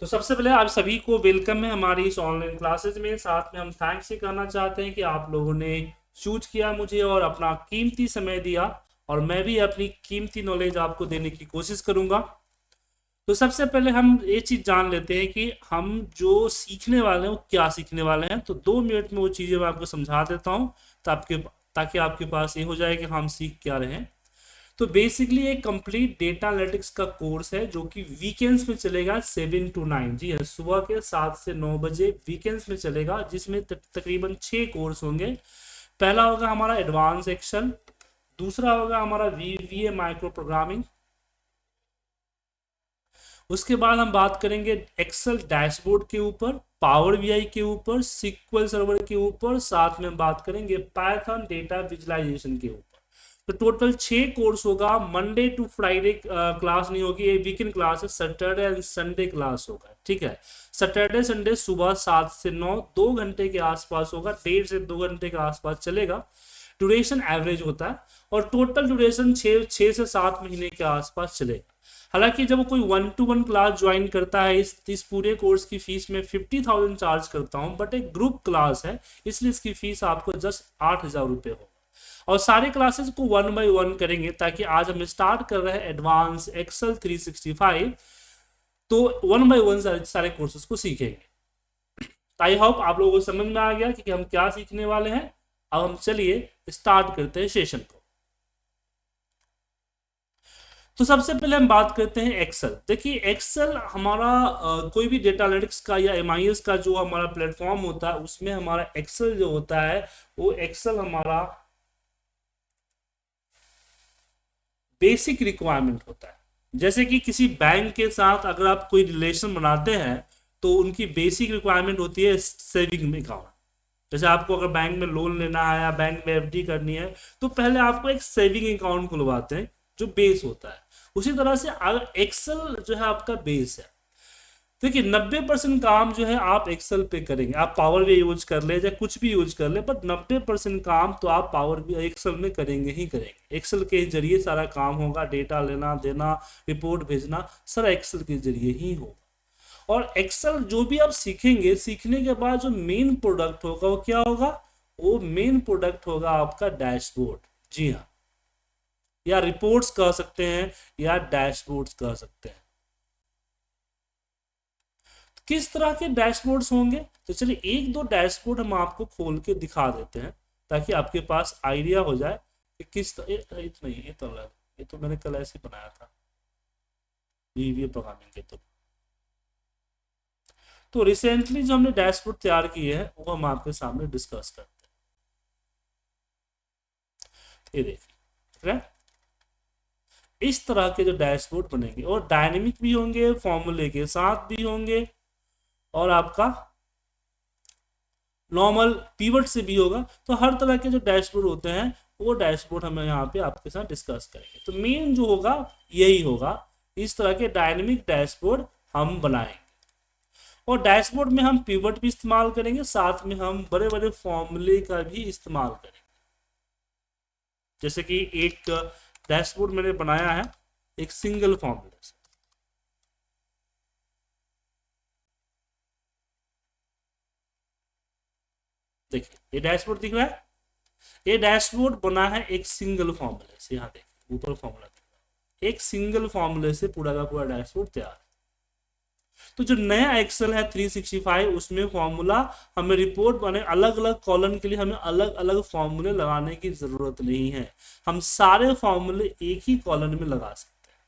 तो सबसे पहले आप सभी को वेलकम है हमारी इस ऑनलाइन क्लासेस में। साथ में हम थैंक्स ही करना चाहते हैं कि आप लोगों ने चूज किया मुझे और अपना कीमती समय दिया, और मैं भी अपनी कीमती नॉलेज आपको देने की कोशिश करूंगा। तो सबसे पहले हम ये चीज जान लेते हैं कि हम जो सीखने वाले हैं वो क्या सीखने वाले हैं। तो 2 मिनट में वो चीजें मैं आपको समझा देता हूँ, ताकि आपके पास ये हो जाए कि हम सीख क्या रहे हैं। तो बेसिकली एक कंप्लीट डेटा एनालिटिक्स का कोर्स है जो कि वीकेंड्स में चलेगा 7 to 9। जी है, सुबह के 7 से 9 बजे वीकेंड्स में चलेगा, जिसमें तकरीबन 6 कोर्स होंगे। पहला होगा हमारा एडवांस एक्सेल, दूसरा होगा हमारा वीवीए माइक्रो प्रोग्रामिंग, उसके बाद हम बात करेंगे एक्सेल डैशबोर्ड के ऊपर, पावर बीआई के ऊपर, सिक्वल सर्वर के ऊपर, साथ में हम बात करेंगे पाइथन डेटा विजुलाइजेशन के ऊपर। तो टोटल 6 कोर्स होगा। मंडे टू फ्राइडे क्लास नहीं होगी, ये वीकेंड क्लास है। सैटरडे एंड संडे क्लास होगा, ठीक है। सैटरडे संडे सुबह 7 से 9, 2 घंटे के आसपास होगा, 1.5 से 2 घंटे के आसपास चलेगा। ड्यूरेशन एवरेज होता है, और टोटल ड्यूरेशन 6 से 7 महीने के आसपास चलेगा। हालांकि जब कोई 1 to 1 क्लास ज्वाइन करता है, इस पूरे कोर्स की फीस में 50,000 चार्ज करता हूं, बट एक ग्रुप क्लास है इसलिए इसकी फीस आपको जस्ट 8,000 रुपये हो। और सारे क्लासेस को 1 by 1 करेंगे, ताकि आज हम स्टार्ट कर रहे हैं एडवांस एक्सेल 365। तो 1 by 1 सारे कोर्सेज को सीखेंगे। आई होप आप लोगों को समझ में आ गया कि हम क्या सीखने वाले हैं। अब हम चलिए स्टार्ट करते हैं सेशन को। तो सबसे पहले हम बात करते हैं एक्सेल। देखिए एक्सेल हमारा कोई भी डेटा एनालिटिक्स का या एमआईएस का जो हमारा प्लेटफॉर्म होता है, उसमें हमारा एक्सेल जो होता है, वो एक्सेल हमारा बेसिक रिक्वायरमेंट होता है। जैसे कि किसी बैंक के साथ अगर आप कोई रिलेशन बनाते हैं, तो उनकी बेसिक रिक्वायरमेंट होती है सेविंग अकाउंट। जैसे आपको अगर बैंक में लोन लेना है या बैंक में एफडी करनी है, तो पहले आपको एक सेविंग अकाउंट खुलवाते हैं, जो बेस होता है। उसी तरह से अगर एक्सेल जो है आपका बेस है। देखिए 90% काम जो है आप एक्सेल पे करेंगे। आप पावर भी यूज कर ले या कुछ भी यूज कर ले, बट 90% काम तो आप पावर भी एक्सेल में करेंगे ही करेंगे। एक्सेल के जरिए सारा काम होगा, डेटा लेना देना, रिपोर्ट भेजना, सारा एक्सेल के जरिए ही होगा। और एक्सेल जो भी आप सीखेंगे, सीखने के बाद जो मेन प्रोडक्ट होगा वो क्या होगा? वो मेन प्रोडक्ट होगा आपका डैशबोर्ड। जी हाँ, या रिपोर्ट्स कह सकते हैं या डैशबोर्ड्स कह सकते हैं। किस तरह के डैशबोर्ड्स होंगे? तो चलिए एक दो डैशबोर्ड हम आपको खोल के दिखा देते हैं, ताकि आपके पास आइडिया हो जाए कि नहीं, ये तो मैंने कल ऐसे बनाया था वीवीए प्रोग्रामिंग के। तो रिसेंटली जो हमने डैशबोर्ड तैयार किए हैं, वो हम आपके सामने डिस्कस करते हैं। ये देखिए, ठीक है। इस तरह के जो डैशबोर्ड बनेंगे, और डायनेमिक भी होंगे, फॉर्मूले के साथ भी होंगे, और आपका नॉर्मल पीवट से भी होगा। तो हर तरह के जो डैशबोर्ड होते हैं, वो डैशबोर्ड हम यहाँ पे आपके साथ डिस्कस करेंगे। तो मेन जो होगा यही होगा, इस तरह के डायनेमिक डैशबोर्ड हम बनाएंगे। और डैशबोर्ड में हम पिवट भी इस्तेमाल करेंगे, साथ में हम बड़े बड़े फॉर्मूले का भी इस्तेमाल करेंगे। जैसे कि एक डैशबोर्ड मैंने बनाया है एक सिंगल फॉर्मूले से। देखिए ये डैशबोर्ड दिख रहा है, ये डैशबोर्ड बना है एक सिंगल फॉर्मूले से। यहाँ देखिए ऊपर फॉर्मूला दिख रहा है, एक सिंगल फॉर्मूले से पूरा का पूरा डैशबोर्ड तैयार है। तो जो नया एक्सेल है 365, उसमें फॉर्मूला हमें रिपोर्ट बने अलग अलग कॉलम के लिए हमें अलग अलग फॉर्मूले लगाने की जरूरत नहीं है। हम सारे फॉर्मूले एक ही कॉलम में लगा सकते हैं,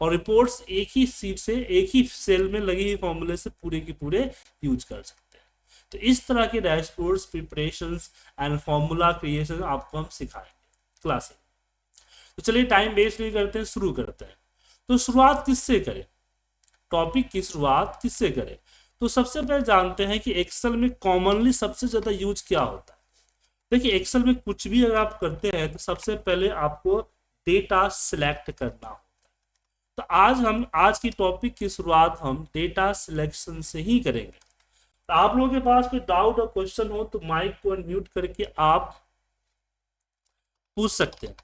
और रिपोर्ट्स एक ही सीट से एक ही सेल में लगी हुई फॉर्मूले से पूरे के पूरे यूज कर सकते हैं। तो इस तरह के dashboards preparations and formula creation आपको हम सिखाएंगे क्लास में। तो चलिए टाइम वेस्ट नहीं करते हैं, शुरू करते हैं। तो शुरुआत किससे करें? टॉपिक की शुरुआत किससे करें? तो सबसे पहले जानते हैं कि एक्सेल में कॉमनली सबसे ज्यादा यूज क्या होता है। देखिए एक्सेल में कुछ भी अगर आप करते हैं, तो सबसे पहले आपको डेटा सिलेक्ट करना होता है। तो आज की टॉपिक की शुरुआत हम डेटा सिलेक्शन से ही करेंगे। तो आप लोगों के पास कोई डाउट और क्वेश्चन हो तो माइक को अनम्यूट करके आप पूछ सकते हैं।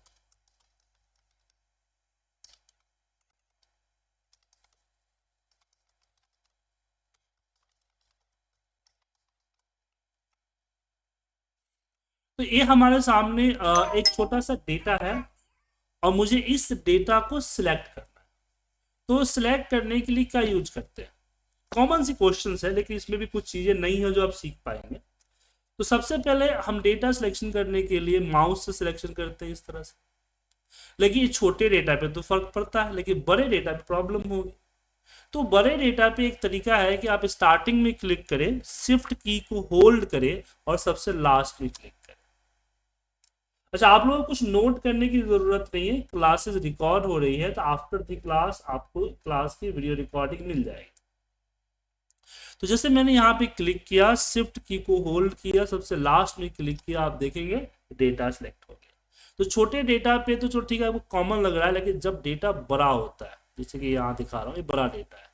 तो ये हमारे सामने एक छोटा सा डेटा है और मुझे इस डेटा को सिलेक्ट करना है। तो सिलेक्ट करने के लिए क्या यूज करते हैं, कॉमन सी क्वेश्चन है लेकिन इसमें भी कुछ चीजें नहीं है जो आप सीख पाएंगे। तो सबसे पहले हम डेटा सिलेक्शन करने के लिए माउस से सिलेक्शन करते हैं इस तरह से, लेकिन ये छोटे डेटा पे तो फर्क पड़ता है, लेकिन बड़े डेटा पे प्रॉब्लम होगी। तो बड़े डेटा पे एक तरीका है कि आप स्टार्टिंग में क्लिक करें, शिफ्ट की को होल्ड करें और सबसे लास्ट में क्लिक करें। अच्छा, आप लोगों को कुछ नोट करने की जरूरत नहीं है, क्लासेस रिकॉर्ड हो रही है तो आफ्टर द क्लास आपको क्लास की वीडियो रिकॉर्डिंग मिल जाएगी। तो जैसे मैंने यहाँ पे क्लिक किया, शिफ्ट की को होल्ड किया, सबसे लास्ट में क्लिक किया, आप देखेंगे डेटा सिलेक्ट हो गया। तो छोटे डेटा पे तो ठीक है, आपको कॉमन लग रहा है, लेकिन जब डेटा बड़ा होता है, जैसे कि यहाँ दिखा रहा हूँ, ये बड़ा डेटा है,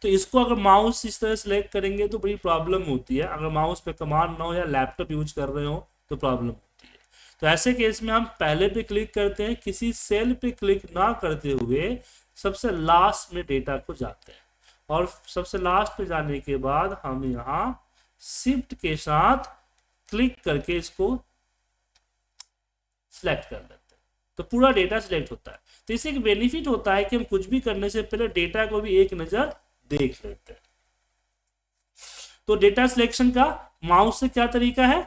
तो इसको अगर माउस इस तरह सेलेक्ट करेंगे तो बड़ी प्रॉब्लम होती है। अगर माउस पे कमांड ना हो या लैपटॉप यूज कर रहे हो तो प्रॉब्लम होती है। तो ऐसे केस में हम पहले पे क्लिक करते हैं, किसी सेल पे क्लिक ना करते हुए सबसे लास्ट में डेटा को जाते हैं और सबसे लास्ट पे जाने के बाद हम यहाँ शिफ्ट के साथ क्लिक करके इसको सिलेक्ट कर लेते हैं, तो पूरा डेटा सिलेक्ट होता है। तो इससे एक बेनिफिट होता है कि हम कुछ भी करने से पहले डेटा को भी एक नजर देख लेते हैं। तो डेटा सिलेक्शन का माउस से क्या तरीका है,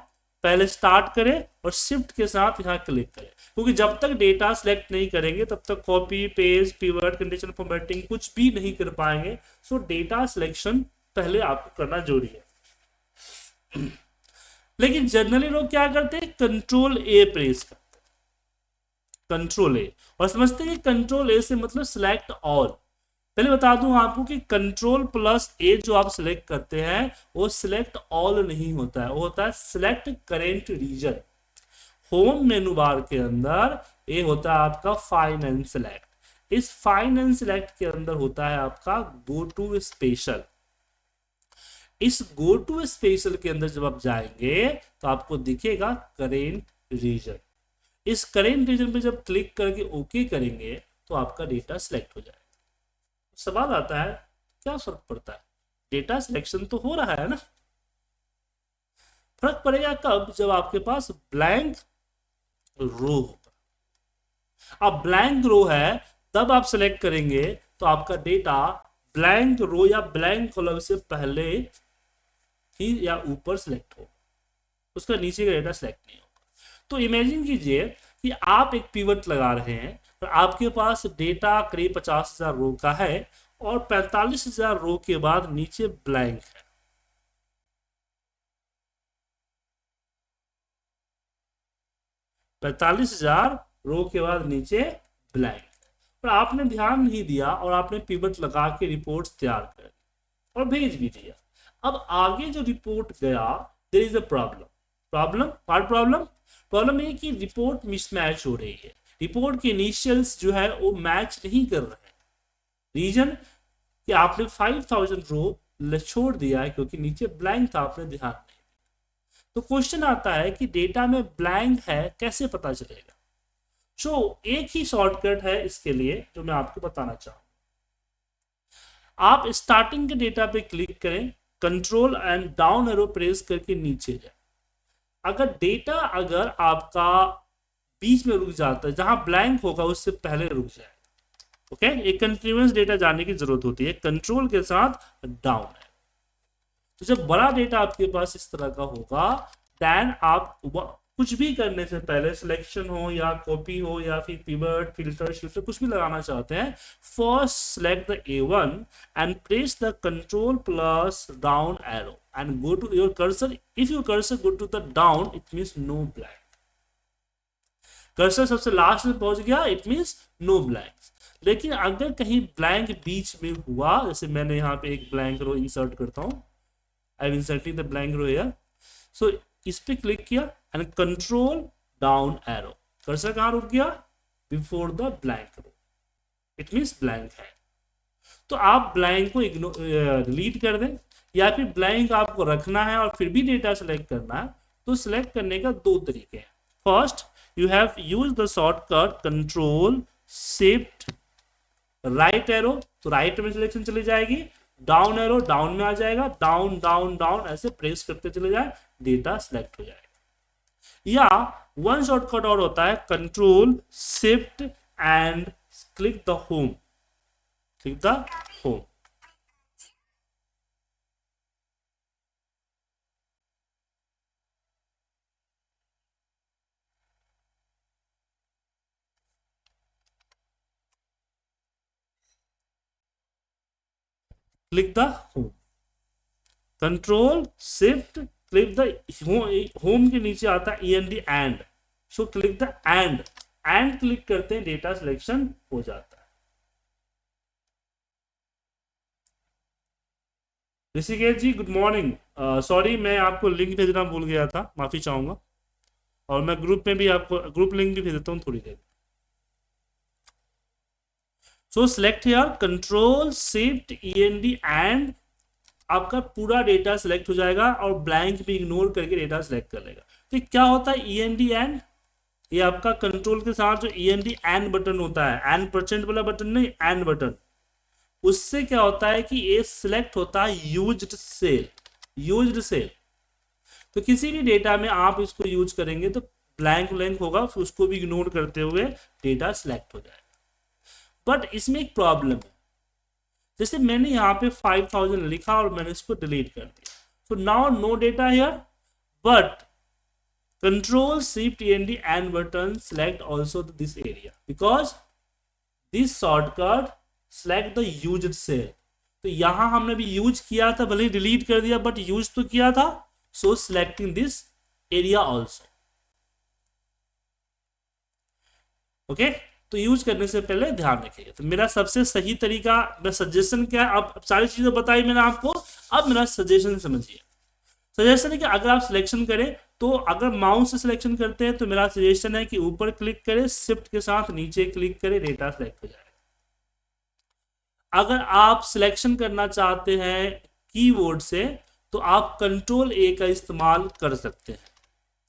पहले स्टार्ट करें और शिफ्ट के साथ यहाँ क्लिक करें, क्योंकि जब तक डेटा सिलेक्ट नहीं करेंगे तब तक copy paste pivot condition formatting कुछ भी नहीं कर पाएंगे। सो डेटा सिलेक्शन पहले आपको करना जरूरी है। लेकिन जनरली लोग क्या करते हैं, कंट्रोल ए प्रेस करते हैं, कंट्रोल ए, और समझते हैं कि कंट्रोल ए से मतलब सिलेक्ट ऑल। पहले बता दूं आपको कि कंट्रोल प्लस ए जो आप सिलेक्ट करते हैं वो सिलेक्ट ऑल नहीं होता है, वो होता है select current region. Home menu bar के अंदर ये होता है आपका फाइंड एंड सिलेक्ट। इस फाइंड एंड सिलेक्ट के अंदर होता है आपका गो टू स्पेशल। इस गो टू स्पेशल के अंदर जब आप जाएंगे तो आपको दिखेगा करेंट रीजन। इस करेंट रीजन पे जब क्लिक करके ओके करेंगे तो आपका डेटा सिलेक्ट हो जाएगा। सवाल आता है क्या फर्क पड़ता है, डेटा सिलेक्शन तो हो रहा है ना। फर्क पड़ेगा कब, जब आपके पास ब्लैंक रो होगा। अब ब्लैंक रो है तब आप सिलेक्ट करेंगे तो आपका डेटा ब्लैंक रो या ब्लैंक कॉलम से पहले ही या ऊपर सिलेक्ट हो, उसका नीचे का डेटा सिलेक्ट नहीं होगा। तो इमेजिन कीजिए कि आप एक पिवट लगा रहे हैं और आपके पास डेटा करीब 50,000 रो का है और 45,000 रो के बाद नीचे ब्लैंक है। पैंतालीस हजार रो के बाद नीचे ब्लैंक, पर आपने ध्यान नहीं दिया और आपने पिवट लगा के रिपोर्ट्स तैयार कर और भेज भी दिया। अब आगे जो रिपोर्ट गया, there is a problem. Problem ये कि रिपोर्ट मिसमैच हो रही है, रिपोर्ट के इनिशियल्स जो है वो मैच नहीं कर रहे हैं। रीजन कि आपने 5000 रो छोड़ दिया है क्योंकि नीचे ब्लैंक था, आपने ध्यान नहीं दिया। तो क्वेश्चन आता है कि डेटा में ब्लैंक है कैसे पता चलेगा। एक ही शॉर्टकट है इसके लिए जो मैं आपको बताना चाहूंगा। आप स्टार्टिंग के डेटा पे क्लिक करें, control and down arrow press करके नीचे जाए। अगर आपका बीच में रुक जाता है, जहां ब्लैंक होगा उससे पहले रुक जाए, ओके, एक कंटिन्यूअस डेटा जाने की जरूरत होती है, कंट्रोल के साथ डाउन है। तो जब बड़ा डेटा आपके पास इस तरह का होगा, देन आप कुछ भी करने से पहले सिलेक्शन हो या कॉपी हो या फिर पिवट फिल्टर कुछ भी लगाना चाहते हैं, first select the A1 and press the control plus down arrow and go to your cursor. If your cursor go to the down it means no blank. Cursor सबसे last में पहुंच गया it means no blanks. लेकिन अगर कहीं blank बीच में हुआ, जैसे मैंने यहाँ पे एक ब्लैंक रो इंसर्ट करता हूं, I am inserting the blank row here. So इस पे क्लिक किया and control down arrow, cursor कहां रुक गया, before the blank row, it means blank है। तो आप ब्लैंक को डिलीट कर दें या फिर ब्लैंक आपको रखना है और फिर भी डेटा सेलेक्ट करना है, तो सिलेक्ट करने का दो तरीके हैं। First, you have use the shortcut control shift right arrow, तो राइट में सिलेक्शन चली जाएगी, डाउन एरो डाउन में आ जाएगा, डाउन डाउन डाउन ऐसे प्रेस करते चले जाए, डेटा सिलेक्ट हो जाएगा। या वन शॉर्टकट और होता है control shift and click the home, click the home. Click the home, control shift click the home के नीचे आता है END and, so click the end click करते हैं डेटा सिलेक्शन हो जाता है। ऋषिकेश जी गुड मॉर्निंग, सॉरी मैं आपको लिंक भेजना भूल गया था, माफी चाहूंगा। और मैं ग्रुप में भी आपको ग्रुप लिंक भी भेज देता हूँ थोड़ी देर। So select here control shift END and, आपका पूरा डेटा सिलेक्ट हो जाएगा और ब्लैंक भी इग्नोर करके डेटा सिलेक्ट कर लेगा। तो क्या होता है END एंड, ये आपका कंट्रोल के साथ जो END एंड बटन होता है, एंड परसेंट वाला बटन नहीं, एंड बटन, उससे क्या होता है कि ये सिलेक्ट होता है यूज्ड सेल, यूज्ड सेल। तो किसी भी डेटा में आप इसको यूज करेंगे तो ब्लैंक ब्लैंक होगा, फिर उसको भी इग्नोर करते हुए डेटा सिलेक्ट हो जाएगा। बट इसमें एक प्रॉब्लम है, जैसे मैंने यहाँ पे 5000 लिखा और मैंने इसको डिलीट कर दिया, तो now no data here, but control shift END and button select also this area because this shortcut select the used cell। तो यहां हमने भी यूज किया था, भले ही डिलीट कर दिया बट यूज तो किया था, so selecting this area also. Okay, तो यूज करने से पहले ध्यान रखिएगा। तो मेरा सबसे सही तरीका, मेरा सजेशन क्या है, अब सारी चीजें बताई मैंने आपको, अब मेरा सजेशन समझिए। सजेशन है कि अगर आप सिलेक्शन करें तो अगर माउस से सिलेक्शन करते हैं तो मेरा सजेशन है कि ऊपर क्लिक करें, शिफ्ट के साथ नीचे क्लिक करें, डेटा सिलेक्ट हो जाएगा। अगर आप सिलेक्शन करना चाहते हैं कीबोर्ड से तो आप कंट्रोल A का इस्तेमाल कर सकते हैं,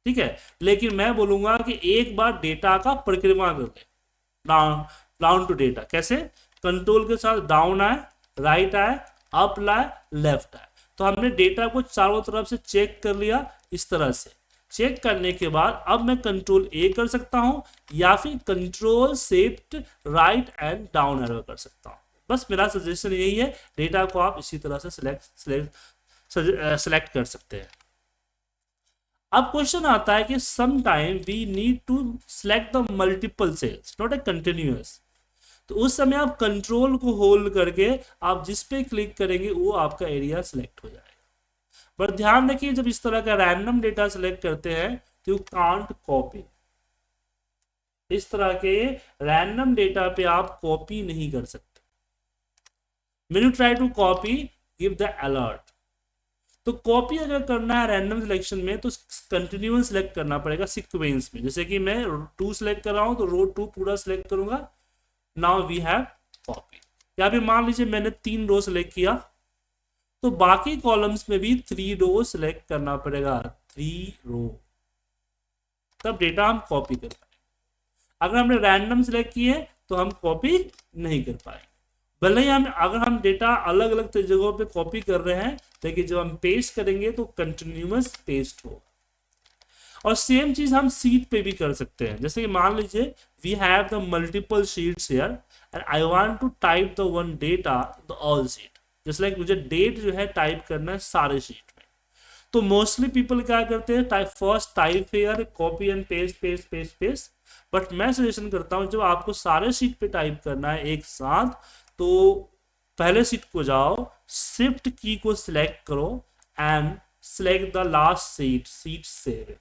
ठीक है। लेकिन मैं बोलूंगा कि एक बार डेटा का परिक्रमा कर ले, डाउन टू डेटा, कैसे, कंट्रोल के साथ डाउन आए, राइट आए, अप लाए, लेफ्ट आए। तो हमने डेटा को चारों तरफ से चेक कर लिया, इस तरह से चेक करने के बाद अब मैं कंट्रोल A कर सकता हूं या फिर control shift right and down arrow कर सकता हूं। बस मेरा सजेशन यही है, डेटा को आप इसी तरह से सिलेक्ट कर सकते हैं। अब क्वेश्चन आता है कि some time we need to select the multiple cells not a continuous, तो उस समय आप कंट्रोल को होल्ड करके आप जिस पे क्लिक करेंगे वो आपका एरिया सिलेक्ट हो जाएगा। पर ध्यान रखिए जब इस तरह का रैंडम डेटा सिलेक्ट करते हैं तो यू कांट कॉपी, इस तरह के रैंडम डेटा पे आप कॉपी नहीं कर सकते। When you try to copy, give the alert। तो कॉपी अगर करना है रैंडम सिलेक्शन में तो कंटिन्यूअस सिलेक्ट करना पड़ेगा सीक्वेंस में। जैसे कि मैं 2 सिलेक्ट कर रहा हूं तो रो 2 पूरा सिलेक्ट करूंगा। Now we have copy. यहाँ पे मान लीजिए मैंने 3 रो सिलेक्ट किया तो बाकी कॉलम्स में भी 3 रो सिलेक्ट करना पड़ेगा, 3 रो, तब डेटा हम कॉपी कर पाएंगे। अगर हमने रैंडम सिलेक्ट किए तो हम कॉपी नहीं कर पाएंगे। भले ही हम अगर हम डेटा अलग अलग जगहों पे कॉपी कर रहे हैं, लेकिन जब हम पेस्ट करेंगे तो कंटिन्यूअस पेस्ट होगा। और सेम चीज हम सीट पे भी कर सकते हैं। जैसे कि मान लीजिए we have the multiple sheets here and I want to type the one data the all sheet, जैसे लाइक मुझे डेट जो है टाइप करना है सारे शीट में। तो मोस्टली पीपल क्या करते हैं, first type here, copy and paste paste paste paste. But मैं सजेशन करता हूं जब आपको सारे शीट पे टाइप करना है एक साथ, तो पहले सीट को जाओ, शिफ्ट की को सिलेक्ट करो and select the last seat, seat 7।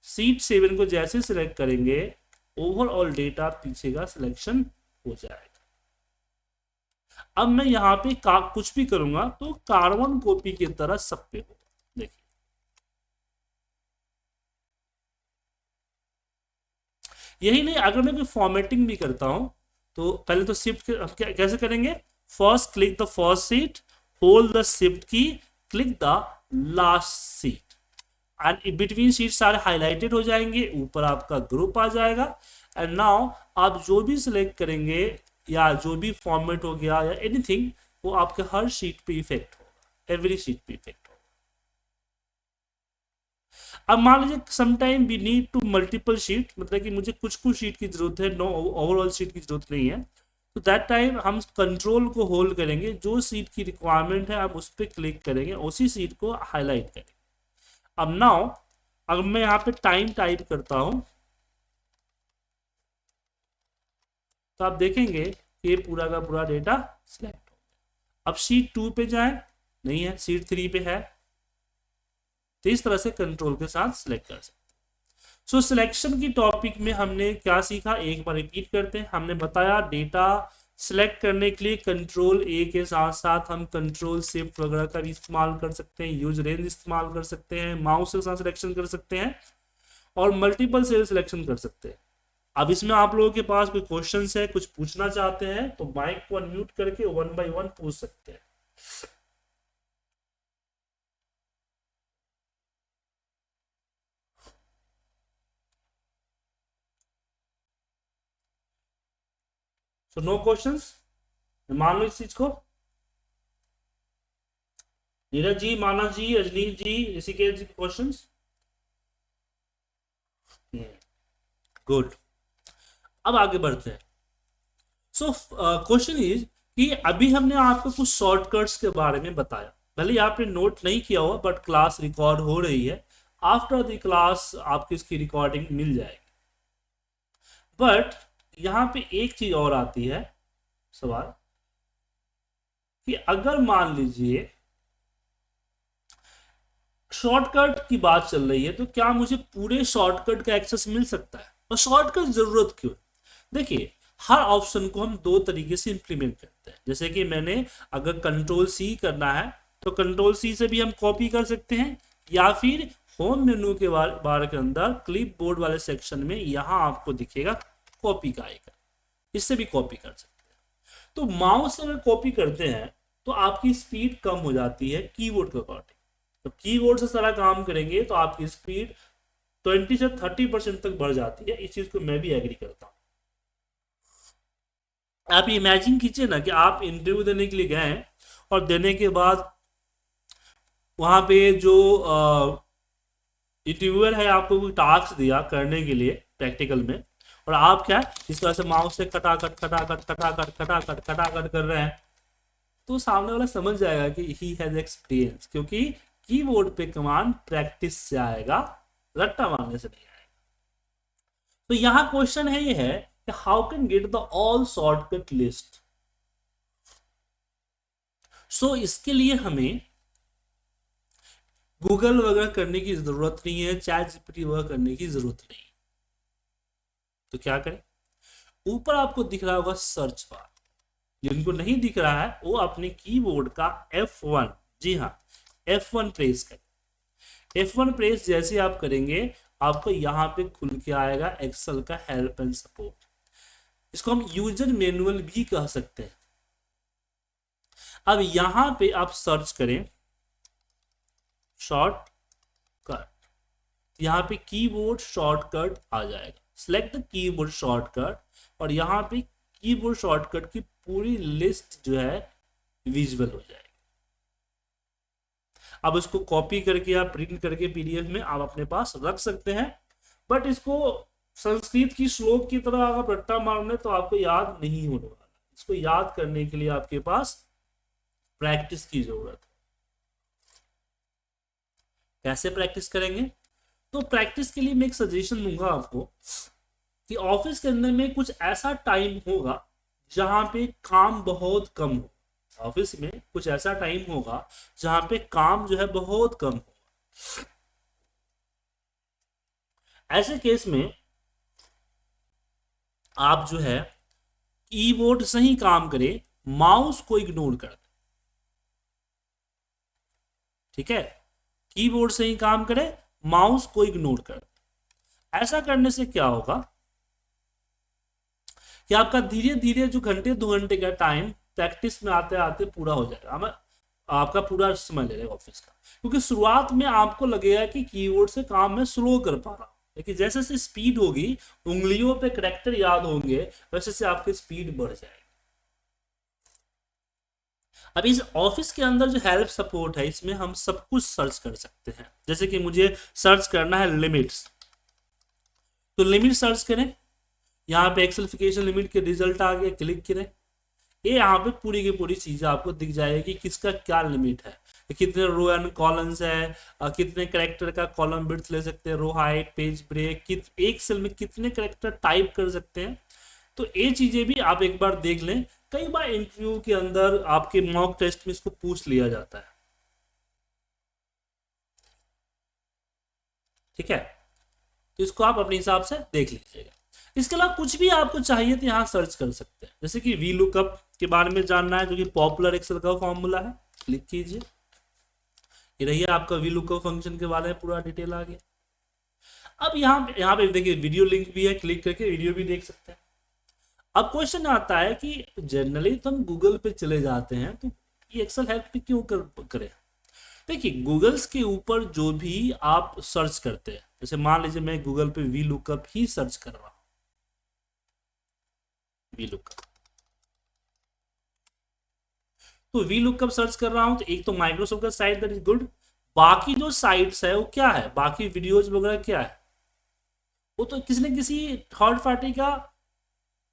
Seat 7 को जैसे सिलेक्ट करेंगे ओवरऑल डेटा पीछे का सिलेक्शन हो जाएगा। अब मैं यहाँ पे कुछ भी करूंगा तो कार्बन कॉपी की तरह सब पे होगा। देखिए यही नहीं, अगर मैं कोई फॉर्मेटिंग भी करता हूं तो पहले तो शिफ्ट कैसे करेंगे, first click the first sheet, hold the shift key, click the last sheet and between sheet सारे हाईलाइटेड हो जाएंगे, ऊपर आपका ग्रुप आ जाएगा। एंड नाउ आप जो भी सिलेक्ट करेंगे या जो भी फॉर्मेट हो गया या एनीथिंग, वो आपके हर शीट पे इफेक्ट होगा, एवरी शीट पे इफेक्ट होगा। अब मान लीजिए sometime we need to multiple sheet, मतलब कि मुझे कुछ कुछ शीट की जरूरत है, नो ओवरऑल शीट की जरूरत नहीं है, तो दैट टाइम हम कंट्रोल को होल्ड करेंगे, जो सीट की रिक्वायरमेंट है आप उस पर क्लिक करेंगे, उसी सीट को हाईलाइट करेंगे। अब नाउ अगर मैं यहाँ पे टाइम टाइप करता हूं तो आप देखेंगे कि ये पूरा का पूरा डेटा सिलेक्ट हो गया। अब शीट 2 पे जाए, नहीं है, शीट 3 पे है, तो इस तरह से कंट्रोल के साथ सिलेक्ट कर सकते। सो सिलेक्शन की टॉपिक में हमने क्या सीखा, एक बार रिपीट करते हैं। हमने बताया डेटा सिलेक्ट करने के लिए कंट्रोल ए के साथ साथ हम कंट्रोल शिफ्ट वगैरह का भी इस्तेमाल कर सकते हैं, यूज रेंज इस्तेमाल कर सकते हैं, माउस के साथ सिलेक्शन कर सकते हैं और मल्टीपल सेल सिलेक्शन कर सकते हैं। अब इसमें आप लोगों के पास कोई क्वेश्चन है, कुछ पूछना चाहते हैं तो माइक को अनम्यूट करके 1 बाय 1 पूछ सकते हैं। सो नो क्वेश्चंस, मान लो इस चीज को। नीरज जी, मानव जी, अजनीश जी, ऋषिकेश जी, क्वेश्चंस? गुड। अब आगे बढ़ते हैं। सो क्वेश्चन इज कि अभी हमने आपको कुछ शॉर्टकट्स के बारे में बताया, भले ही आपने नोट नहीं किया हुआ बट क्लास रिकॉर्ड हो रही है, आफ्टर द क्लास आपकी इसकी रिकॉर्डिंग मिल जाएगी। बट यहाँ पे एक चीज और आती है सवाल कि अगर मान लीजिए शॉर्टकट की बात चल रही है तो क्या मुझे पूरे शॉर्टकट का एक्सेस मिल सकता है, और शॉर्टकट जरूरत क्यों? देखिए, हर ऑप्शन को हम दो तरीके से इंप्लीमेंट करते हैं। जैसे कि मैंने अगर कंट्रोल सी करना है तो कंट्रोल सी से भी हम कॉपी कर सकते हैं, या फिर होम मेनू के बार के अंदर क्लिप बोर्ड वाले सेक्शन में यहां आपको दिखेगा कॉपी का आइकन, इससे भी कॉपी कर सकते हैं। तो माउस से अगर कॉपी करते हैं तो आपकी स्पीड कम हो जाती है कीबोर्ड के अकॉर्डिंग। तो कीबोर्ड से सारा काम करेंगे तो आपकी स्पीड 20 से 30% तक बढ़ जाती है। इस चीज को मैं भी एग्री करता हूं। आप इमेजिन कीजिए ना कि आप इंटरव्यू देने के लिए गए और देने के बाद वहां पे जो इंटरव्यूअर है आपको कोई टास्क दिया करने के लिए प्रैक्टिकल में, और आप क्या इस तरह से माउस से खटाखट खटाखट खटाखट खटाखट खटाखट कर रहे हैं, तो सामने वाला समझ जाएगा कि ही हैज एक्सपीरियंस, क्योंकि कीबोर्ड पे कमांड प्रैक्टिस से आएगा, रट्टा मारने से नहीं आएगा। तो यहां क्वेश्चन है, ये है कि how can get the all shortcut list. So इसके लिए हमें गूगल वगैरह करने की जरूरत नहीं है, चैट जीपीटी वगैरह करने की जरूरत नहीं। तो क्या करें, ऊपर आपको दिख रहा होगा सर्च बार, जिनको नहीं दिख रहा है वो अपने कीबोर्ड का F1, जी हाँ F1 प्रेस करें। F1 प्रेस जैसे आप करेंगे आपको यहाँ पे खुल के आएगा एक्सेल का हेल्प एंड सपोर्ट। इसको हम यूजर मैनुअल भी कह सकते हैं। अब यहां पे आप सर्च करें शॉर्टकट, यहाँ पे कीबोर्ड शॉर्टकट आ जाएगा, सिलेक्ट द कीबोर्ड शॉर्टकट, और यहाँ पे कीबोर्ड शॉर्टकट की पूरी लिस्ट जो है विजुअल हो जाएगी। अब इसको कॉपी करके आप प्रिंट करके पीडीएफ में आप अपने पास रख सकते हैं, बट इसको संस्कृत की श्लोक की तरह अगर रट्टा मारने तो आपको याद नहीं होने वाला। इसको याद करने के लिए आपके पास प्रैक्टिस की जरूरत है। कैसे प्रैक्टिस करेंगे? तो प्रैक्टिस के लिए मैं एक सजेशन दूंगा आपको कि ऑफिस के अंदर में कुछ ऐसा टाइम होगा जहां पे काम बहुत कम हो। ऑफिस में कुछ ऐसा टाइम होगा जहां पे काम जो है बहुत कम होगा। ऐसे केस में आप जो है कीबोर्ड से ही काम करें, माउस को इग्नोर कर दें। ठीक है, कीबोर्ड से ही काम करें, माउस को इग्नोर कर दें। ऐसा करने से क्या होगा कि आपका धीरे धीरे जो घंटे 2 घंटे का टाइम प्रैक्टिस में आते आते पूरा हो जाएगा। आपका पूरा समय ले लेगा ऑफिस का, क्योंकि शुरुआत में आपको लगेगा कि कीबोर्ड से काम में स्लो कर पा रहा हूं, लेकिन जैसे जैसे स्पीड होगी, उंगलियों पे कैरेक्टर याद होंगे, वैसे से आपकी स्पीड बढ़ जाएगी। अब इस ऑफिस के अंदर जो हेल्प सपोर्ट है इसमें हम सब कुछ सर्च कर सकते हैं। जैसे कि मुझे सर्च करना है लिमिट्स, तो लिमिट सर्च करें, यहाँ पे एक्सेलिफिकेशन लिमिट के रिजल्ट आ गया, क्लिक करें, ये यहाँ पे पूरी की पूरी चीजें आपको दिख जाएगी कि किसका क्या लिमिट है, कितने रो एंड कॉलम्स है, कितने कैरेक्टर का कॉलम विड्थ ले सकते हैं, रो हाइट, पेज ब्रेक, एक सेल में कितने कैरेक्टर टाइप कर सकते हैं। तो ये चीजें भी आप एक बार देख लें। कई बार इंटरव्यू के अंदर आपके मॉक टेस्ट में इसको पूछ लिया जाता है, ठीक है, तो इसको आप अपने हिसाब से देख लीजिएगा। इसके अलावा कुछ भी आपको चाहिए तो यहाँ सर्च कर सकते हैं। जैसे कि वी लुकअप के बारे में जानना है जो कि पॉपुलर एक्सेल का फॉर्मूला है, क्लिक कीजिए, ये रही आपका वी लुकअप फंक्शन के बारे में पूरा डिटेल आ गया। अब यहाँ पे देखिए वीडियो लिंक भी है, क्लिक करके वीडियो भी देख सकते हैं। अब क्वेश्चन आता है कि जनरली तो हम गूगल पे चले जाते हैं, तो ये एक्सेल हेल्प पे क्यों करें। देखिए गूगल्स के ऊपर जो भी आप सर्च करते हैं, जैसे मान लीजिए मैं गूगल पे वी लुकअप ही सर्च कर रहा हूं, वी लुकअप, तो वी लुकअप सर्च कर रहा हूं, तो एक तो माइक्रोसॉफ्ट का साइट दैट इज गुड, बाकी जो साइट्स है वो क्या है, बाकी वीडियोज वगैरह क्या है, वो तो किसी न किसी थर्ड पार्टी का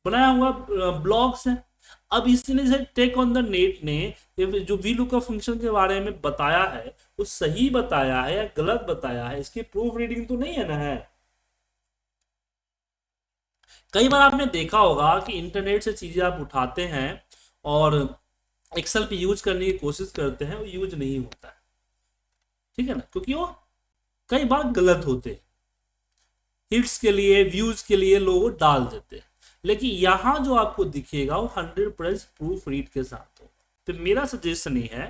बनाया हुआ ब्लॉग्स है। अब इसने से टेक ऑन द नेट ने जो वी लुकअप फंक्शन के बारे में बताया है वो सही बताया है या गलत बताया है, इसकी प्रूफ रीडिंग तो नहीं है ना है। कई बार आपने देखा होगा कि इंटरनेट से चीजें आप उठाते हैं और एक्सेल पे यूज करने की कोशिश करते हैं, वो यूज नहीं होता है, ठीक है ना, क्योंकि वो कई बार गलत होते हैं, हिट्स के लिए व्यूज के लिए लोग डाल देते हैं। लेकिन यहाँ जो आपको दिखेगा वो 100% प्रूफ रीड के साथ हो। तो मेरा सजेशन ये है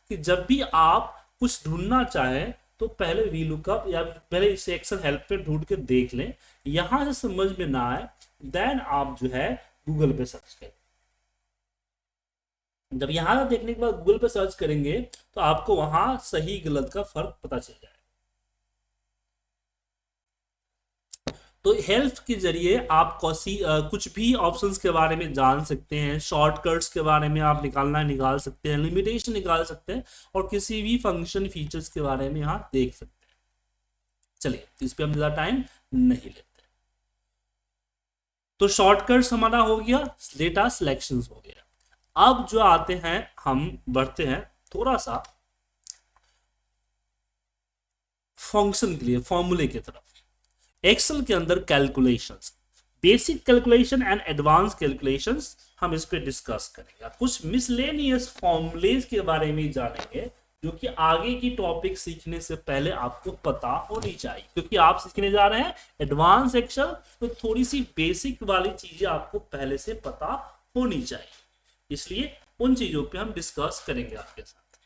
कि जब भी आप कुछ ढूंढना चाहें तो पहले वी लुकअप या पहले इसे एक्सेल हेल्प पे ढूंढ के देख लें, यहां से समझ में ना आए देन आप जो है गूगल पे सर्च करें। जब यहां से देखने के बाद गूगल पे सर्च करेंगे तो आपको वहां सही गलत का फर्क पता चल जाएगा। तो हेल्प के जरिए आप कुछ भी ऑप्शंस के बारे में जान सकते हैं, शॉर्टकट्स के बारे में आप निकाल सकते हैं, लिमिटेशन निकाल सकते हैं, और किसी भी फंक्शन फीचर्स के बारे में यहाँ देख सकते हैं। चलिए इस पे हम ज़्यादा टाइम नहीं लेते। तो शॉर्टकट्स हमारा हो गया, डेटा सिलेक्शंस हो गया। अब जो आते हैं हम बढ़ते हैं थोड़ा सा फंक्शन के लिए, फॉर्मूले की तरफ। एक्सेल के अंदर calculations, basic calculation and advance calculations हम इस पे डिस्कस करेंगे। कुछ मिसलेनियस फॉर्मूलेज के बारे में जानेंगे जो कि आगे की टॉपिक सीखने से पहले आपको पता होनी चाहिए, क्योंकि आप सीखने जा रहे हैं एडवांस एक्सेल, तो थोड़ी सी बेसिक वाली चीजें आपको पहले से पता होनी चाहिए, इसलिए उन चीजों पे हम डिस्कस करेंगे आपके साथ।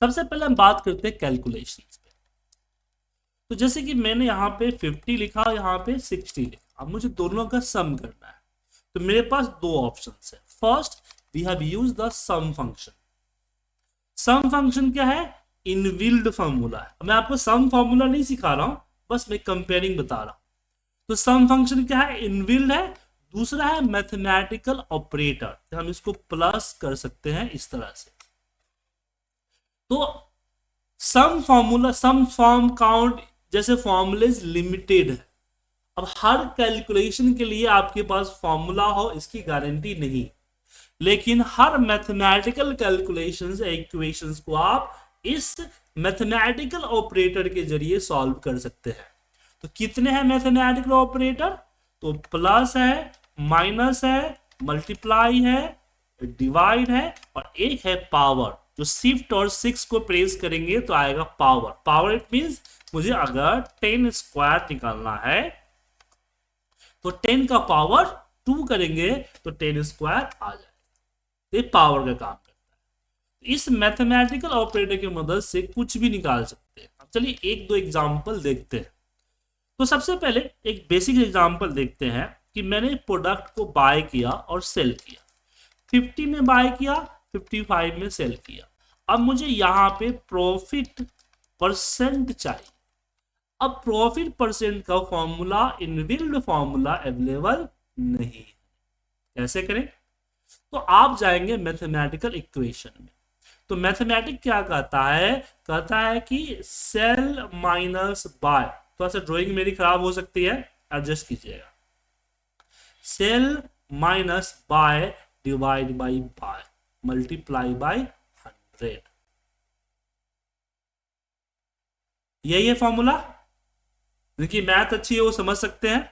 सबसे पहले हम बात करते हैं कैलकुलेशन पे। तो जैसे कि मैंने यहाँ पे 50 लिखा, यहाँ पे 60 लिखा, अब मुझे दोनों का सम करना है, तो मेरे पास दो ऑप्शंस है। First we have used the sum function. Sum function क्या है, इनबिल्ड फॉर्मूला है। मैं आपको सम फॉर्मूला नहीं सिखा रहा हूं, बस मैं कंपेयरिंग बता रहा हूं। तो सम फंक्शन क्या है, इनबिल्ड है। दूसरा है मैथमेटिकल ऑपरेटर, हम इसको प्लस कर सकते हैं इस तरह से। तो some formula, some form count जैसे फॉर्मूलेज लिमिटेड है। अब हर कैलकुलेशन के लिए आपके पास फॉर्मूला हो इसकी गारंटी नहीं, लेकिन हर मैथमेटिकल कैलकुलेशंस इक्वेशंस को आप इस मैथमेटिकल ऑपरेटर के जरिए सॉल्व कर सकते हैं। तो कितने हैं मैथमेटिकल ऑपरेटर, तो प्लस है, माइनस है, मल्टीप्लाई है, डिवाइड है, और एक है पावर। जो शिफ्ट और 6 को प्रेस करेंगे तो आएगा पावर। पावर इट मींस मुझे अगर 10 स्क्वायर निकालना है तो 10 का पावर 2 करेंगे तो 10 स्क्वायर आ जाएगा। ये पावर का काम करता है। इस मैथमेटिकल ऑपरेटर की मदद से कुछ भी निकाल सकते हैं। अब चलिए एक दो एग्जांपल देखते हैं। तो सबसे पहले एक बेसिक एग्जांपल देखते हैं कि मैंने प्रोडक्ट को बाय किया और सेल किया। 50 में बाय किया, 55 में सेल किया। अब मुझे यहाँ पे प्रॉफिट परसेंट चाहिए। अब प्रॉफिट परसेंट का फॉर्मूला, इनबिल्ड फॉर्मूला अवेलेबल नहीं है। कैसे करें, तो आप जाएंगे मैथमेटिकल इक्वेशन में। तो मैथमेटिक क्या कहता है कि सेल माइनस बाय, थोड़ा सा ड्राइंग मेरी खराब हो सकती है, एडजस्ट कीजिएगा। Cell minus by divide by multiply by 100, यही है फॉर्मूला। जिनकी मैथ अच्छी है वो समझ सकते हैं।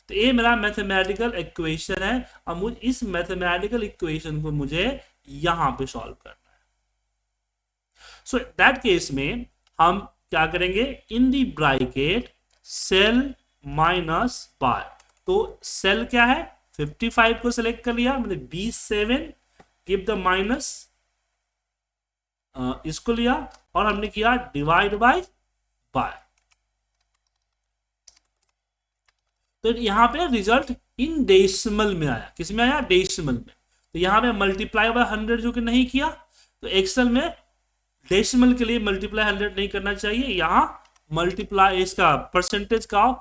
तो ये मेरा मैथमेटिकल इक्वेशन है। अब मुझे इस मैथमेटिकल इक्वेशन को मुझे यहां पे सॉल्व करना है। सो दैट केस में हम क्या करेंगे, इन दी ब्रैकेट सेल माइनस बाय। तो सेल क्या है, 55 को सिलेक्ट कर लिया मैंने, 27 गिव द माइनस, इसको लिया और हमने किया डिवाइड बाय। तो यहां पे रिजल्ट इन डेसिमल में आया, किस में आया, डेसिमल में। तो यहां पे मल्टीप्लाई बाय 100 जो कि नहीं किया, तो एक्सेल में डेसिमल के लिए मल्टीप्लाई 100 नहीं करना चाहिए, यहां मल्टीप्लाई इसका परसेंटेज का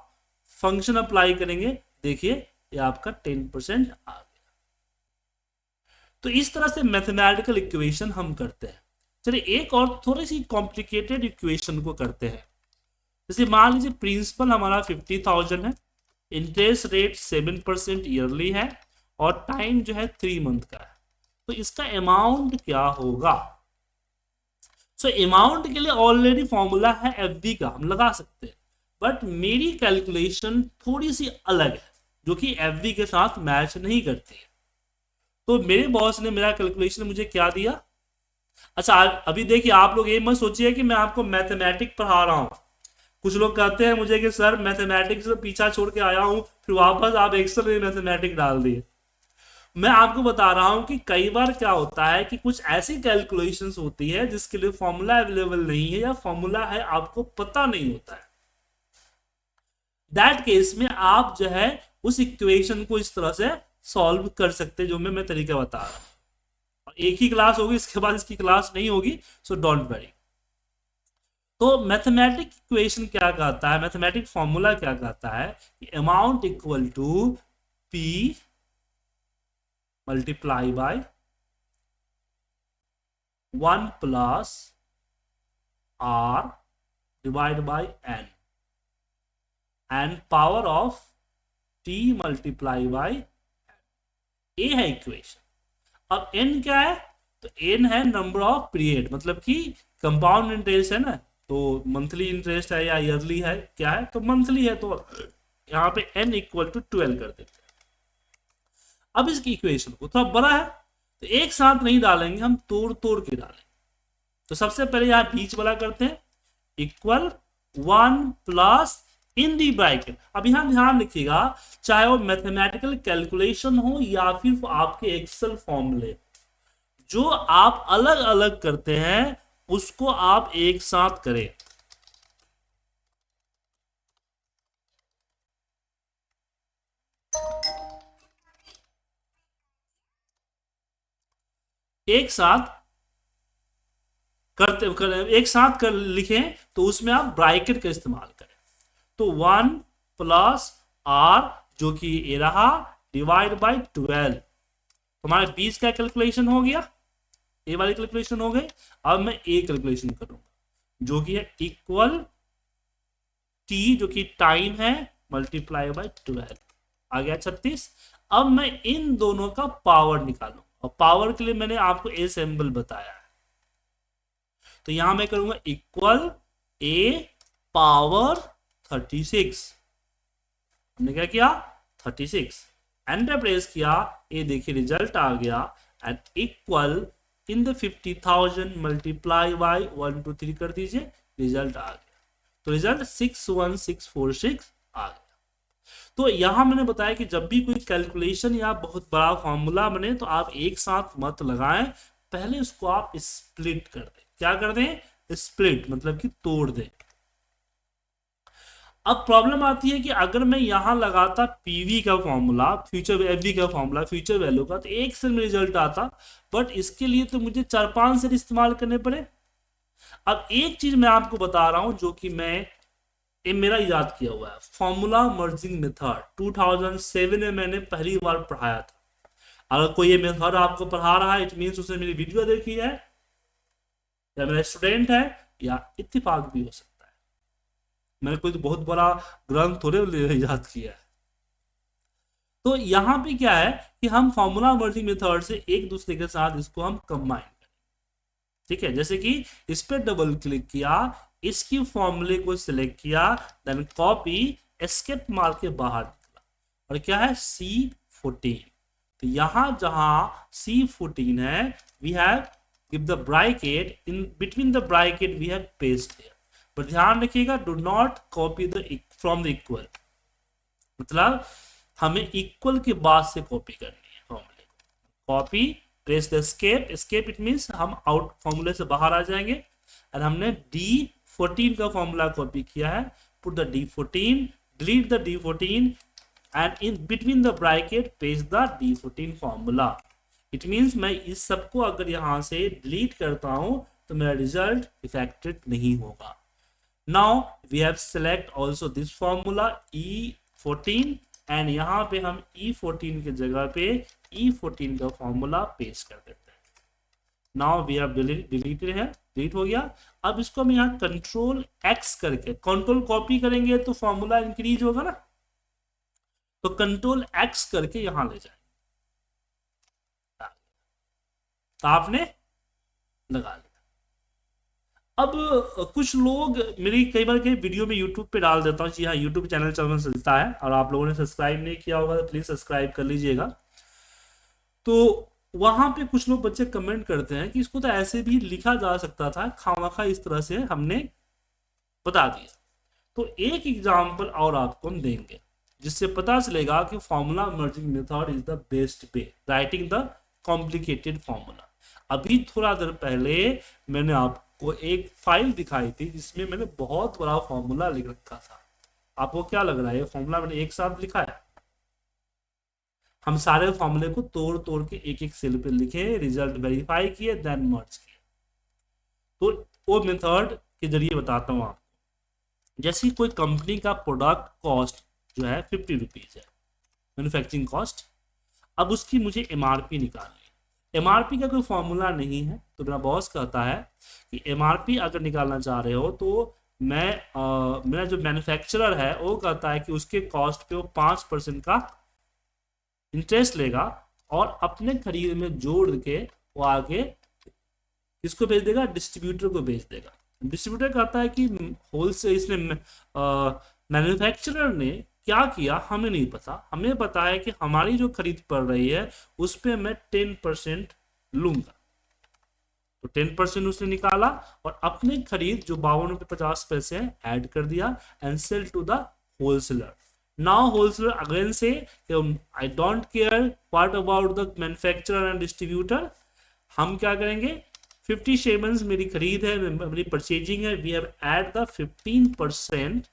फंक्शन अप्लाई करेंगे। देखिए ये आपका 10% आ गया। तो इस तरह से मैथमेटिकल इक्वेशन हम करते हैं। चलिए एक और थोड़ी सी कॉम्प्लिकेटेड इक्वेशन को करते हैं। जैसे मान लीजिए प्रिंसिपल हमारा 50,000 है, इंटरेस्ट रेट 7% ईयरली है और टाइम जो है 3 मंथ का है। तो इसका अमाउंट क्या होगा। सो अमाउंट के लिए ऑलरेडी फॉर्मूला है एफडी का, हम लगा सकते हैं, बट मेरी कैलकुलेशन थोड़ी सी अलग है जो कि एफडी के साथ मैच नहीं करती है। तो मेरे बॉस ने मेरा कैलकुलेशन मुझे क्या दिया। अच्छा अभी देखिए, आप लोग ये मत सोचिए कि मैं आपको मैथमेटिक्स पढ़ा रहा हूं। कुछ लोग कहते हैं मुझे कि सर मैथमेटिक्स से पीछा छोड़ के आया हूं, फिर वापस आप एक्सेल में मैथमेटिक्स डाल दिए। मैं आपको बता रहा हूं कि कई बार क्या होता है कि कुछ ऐसी कैलकुलेशंस होती है जिसके लिए फॉर्मूला अवेलेबल नहीं है या फॉर्मूला है आपको पता नहीं होता है। दैट केस में आप जो है उस इक्वेशन को इस तरह से सॉल्व कर सकते हैं जो मैं तरीका बता रहा हूं। एक ही क्लास होगी, इसके बाद इसकी क्लास नहीं होगी, सो डोंट वरी। तो मैथमेटिक इक्वेशन क्या कहता है, मैथमेटिक फॉर्मूला क्या कहता है कि amount equal to P multiply by 1 plus R divide by N, N power of T multiply by, A है इक्वेशन। अब एन क्या है, तो एन है नंबर ऑफ पीरियड, मतलब कि कंपाउंड इंटरेस्ट है ना, तो मंथली इंटरेस्ट है या ईयरली है, क्या है, तो मंथली है, तो यहां पे n इक्वल टू 12 कर देते हैं। अब इसकी इक्वेशन को थोड़ा बड़ा है तो एक साथ नहीं डालेंगे, हम तोड़ तोड़ के डालेंगे। तो सबसे पहले यहां बीच वाला करते हैं, इक्वल 1 प्लस इन दी ब्रैकेट। अब यहां ध्यान रखिएगा, चाहे वो मैथमेटिकल कैलकुलेशन हो या फिर आपके एक्सेल फॉर्मूले, जो आप अलग अलग करते हैं उसको आप एक साथ करें। एक साथ एक साथ कर लिखें तो उसमें आप ब्रैकेट का इस्तेमाल करें। तो 1 प्लस आर जो कि ये रहा डिवाइड बाय 12, हमारे बीच का कैलकुलेशन हो गया, ए वाली कैलकुलेशन हो गई। अब मैं ए कैलकुलेशन करूंगा जो कि है इक्वल टी जो कि टाइम है मल्टीप्लाई बाय 12, आ गया 36। अब मैं इन दोनों का पावर निकालूं और पावर के लिए मैंने आपको ए सिंबल बताया है। तो यहां मैं करूंगा इक्वल ए पावर 36, हमने क्या किया 36, एंटर प्रेस किया, ये देखिए रिजल्ट आ गया and equal in the 50,000 multiply by 1 2 3 कर दीजिए, रिजल्ट आ गया। तो रिजल्ट 61646 आ गया। तो यहां मैंने बताया कि जब भी कोई कैलकुलेशन या बहुत बड़ा फॉर्मूला बने तो आप एक साथ मत लगाएं, पहले उसको आप स्प्लिट कर दें। क्या कर दें, स्प्लिट मतलब कि तोड़ दें। अब प्रॉब्लम आती है कि अगर मैं यहां लगाता पीवी का फॉर्मूला, फ्यूचर एफवी का फॉर्मूला, फ्यूचर वैल्यू का, तो एक सेल में रिजल्ट आता, बट इसके लिए तो मुझे 4-5 सेल इस्तेमाल करने पड़े। अब एक चीज मैं आपको बता रहा हूं जो कि ये मेरा याद किया हुआ है, फॉर्मूला मर्जिंग मेथड 2007 में मैंने पहली बार पढ़ाया था। अगर कोई ये मेथड आपको पढ़ा रहा है, इट मीन्स उसने मेरी वीडियो देखी है, या मेरा स्टूडेंट है, या इत्तेफाक भी हो सकता है। मैंने कोई तो बहुत बड़ा ग्रंथ थोड़े याद किया है। तो यहाँ पे क्या है कि हम फॉर्मूला मर्जिंग मेथड से एक दूसरे के साथ इसको हम कंबाइन करें, ठीक है। जैसे कि इस पे डबल क्लिक किया, इसकी फॉर्मूले को सिलेक्ट किया, देन कॉपी, एस्केप मार के बाहर निकला, और क्या है C14। तो यहां जहां C14 है, we have give the bracket, in between the bracket we have paste here. पर ध्यान रखिएगा, do not copy the from the equal, मतलब हमें इक्वल के बाद से कॉपी करनी है फॉर्मूले को। Copy, press the escape, escape it means हम आउट फॉर्मूले से बाहर आ जाएंगे, और हमने D14 का फॉर्मूला कॉपी किया है। Put the D14, delete the D14, and in between the bracket paste the D14 formula. It means मैं इस सबको अगर यहां से डिलीट करता हूं तो मेरा रिजल्ट इफेक्टेड नहीं होगा। Now we have select also this formula E14, and यहां पे हम E14 के जगह पे E14 का फॉर्मूला पेस्ट कर देते हैं। नाउ वी हैव डिलीटेड है, डिलीट हो गया। अब इसको हम यहाँ कंट्रोल X करके, कंट्रोल कॉपी करेंगे तो फॉर्मूला इंक्रीज होगा ना, तो कंट्रोल X करके यहां ले जाए, तो आपने लगा लिया। अब कुछ लोग मेरी कई बार के वीडियो में यूट्यूब पे डाल देता हूँ, जी हाँ यूट्यूब चैनल चलता है, और आप लोगों ने सब्सक्राइब नहीं किया होगा तो प्लीज सब्सक्राइब कर लीजिएगा। तो वहां पे कुछ लोग बच्चे कमेंट करते हैं कि इसको तो ऐसे भी लिखा जा सकता था, खामखा इस तरह से हमने बता दिया। तो एक एग्जाम्पल और आपको हम देंगे जिससे पता चलेगा कि formula merging method is the best way writing the complicated formula. अभी थोड़ा देर पहले मैंने आपको एक फाइल दिखाई थी जिसमें मैंने बहुत बड़ा फॉर्मूला लिख रखा था। आपको क्या लग रहा है ये फॉर्मूला मैंने एक साथ लिखा है? हम सारे फॉर्मूले को तोड़ तोड़ के एक एक सेल पे लिखे, रिजल्ट वेरीफाई किए, देन मर्ज किए। तो वो मेथड के जरिए बताता हूं आपको। जैसे कोई कंपनी का प्रोडक्ट कॉस्ट जो है 50 रुपीज है, मैन्युफैक्चरिंग कॉस्ट। अब उसकी मुझे एमआरपी निकालनी है। एमआरपी का कोई फॉर्मूला नहीं है, तो मेरा बॉस कहता है कि एमआरपी अगर निकालना चाह रहे हो तो मेरा जो मैन्युफैक्चरर है वो कहता है कि उसके कॉस्ट पे वो 5% का इंटरेस्ट लेगा और अपने खरीद में जोड़ के वो आगे किसको भेज देगा? डिस्ट्रीब्यूटर को भेज देगा। डिस्ट्रीब्यूटर कहता है कि होलसेल इसने मैन्युफैक्चरर ने क्या किया हमें नहीं पता, हमें पता है कि हमारी जो खरीद पड़ रही है उस पर मैं 10% लूंगा। तो 10% उसने निकाला और अपने खरीद जो 52.50 है ऐड कर दिया and sell to the wholesaler. Now wholesaler again से I don't care what about the manufacturer and distributor. हम क्या करेंगे? 50 शेमन्स मेरी खरीद है, मेरी परचेजिंग है, we have add the 15%,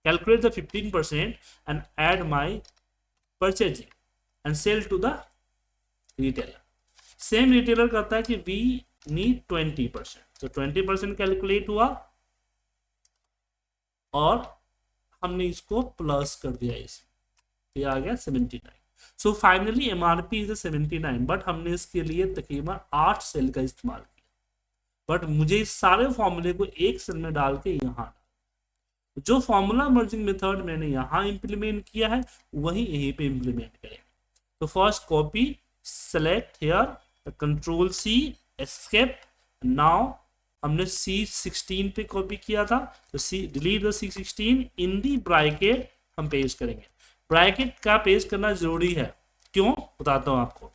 calculate the 15% and add my purchasing and sell to the retailer. Same retailer कहता है कि we need 20%, तो 20% कैलकुलेट हुआ और हमने इसको प्लस कर दिया, इसमें ये आ गया 79। So finally MRP is 79, but हमने इसके लिए तकरीबन 8 सेल का इस्तेमाल किया। बट मुझे इस सारे फॉर्मूले को एक सेल में डाल के यहाँ, जो फॉर्मूला मर्जिंग मेथड मैंने यहां इंप्लीमेंट किया है वही यहीं पे इंप्लीमेंट करेंगे। तो first copy, select here, control C, escape. Now हमने C16 पे कॉपी किया था, तो delete the C16, in the bracket हम पेस्ट करेंगे। ब्रैकेट का पेस्ट करना जरूरी है, क्यों बताता हूं आपको।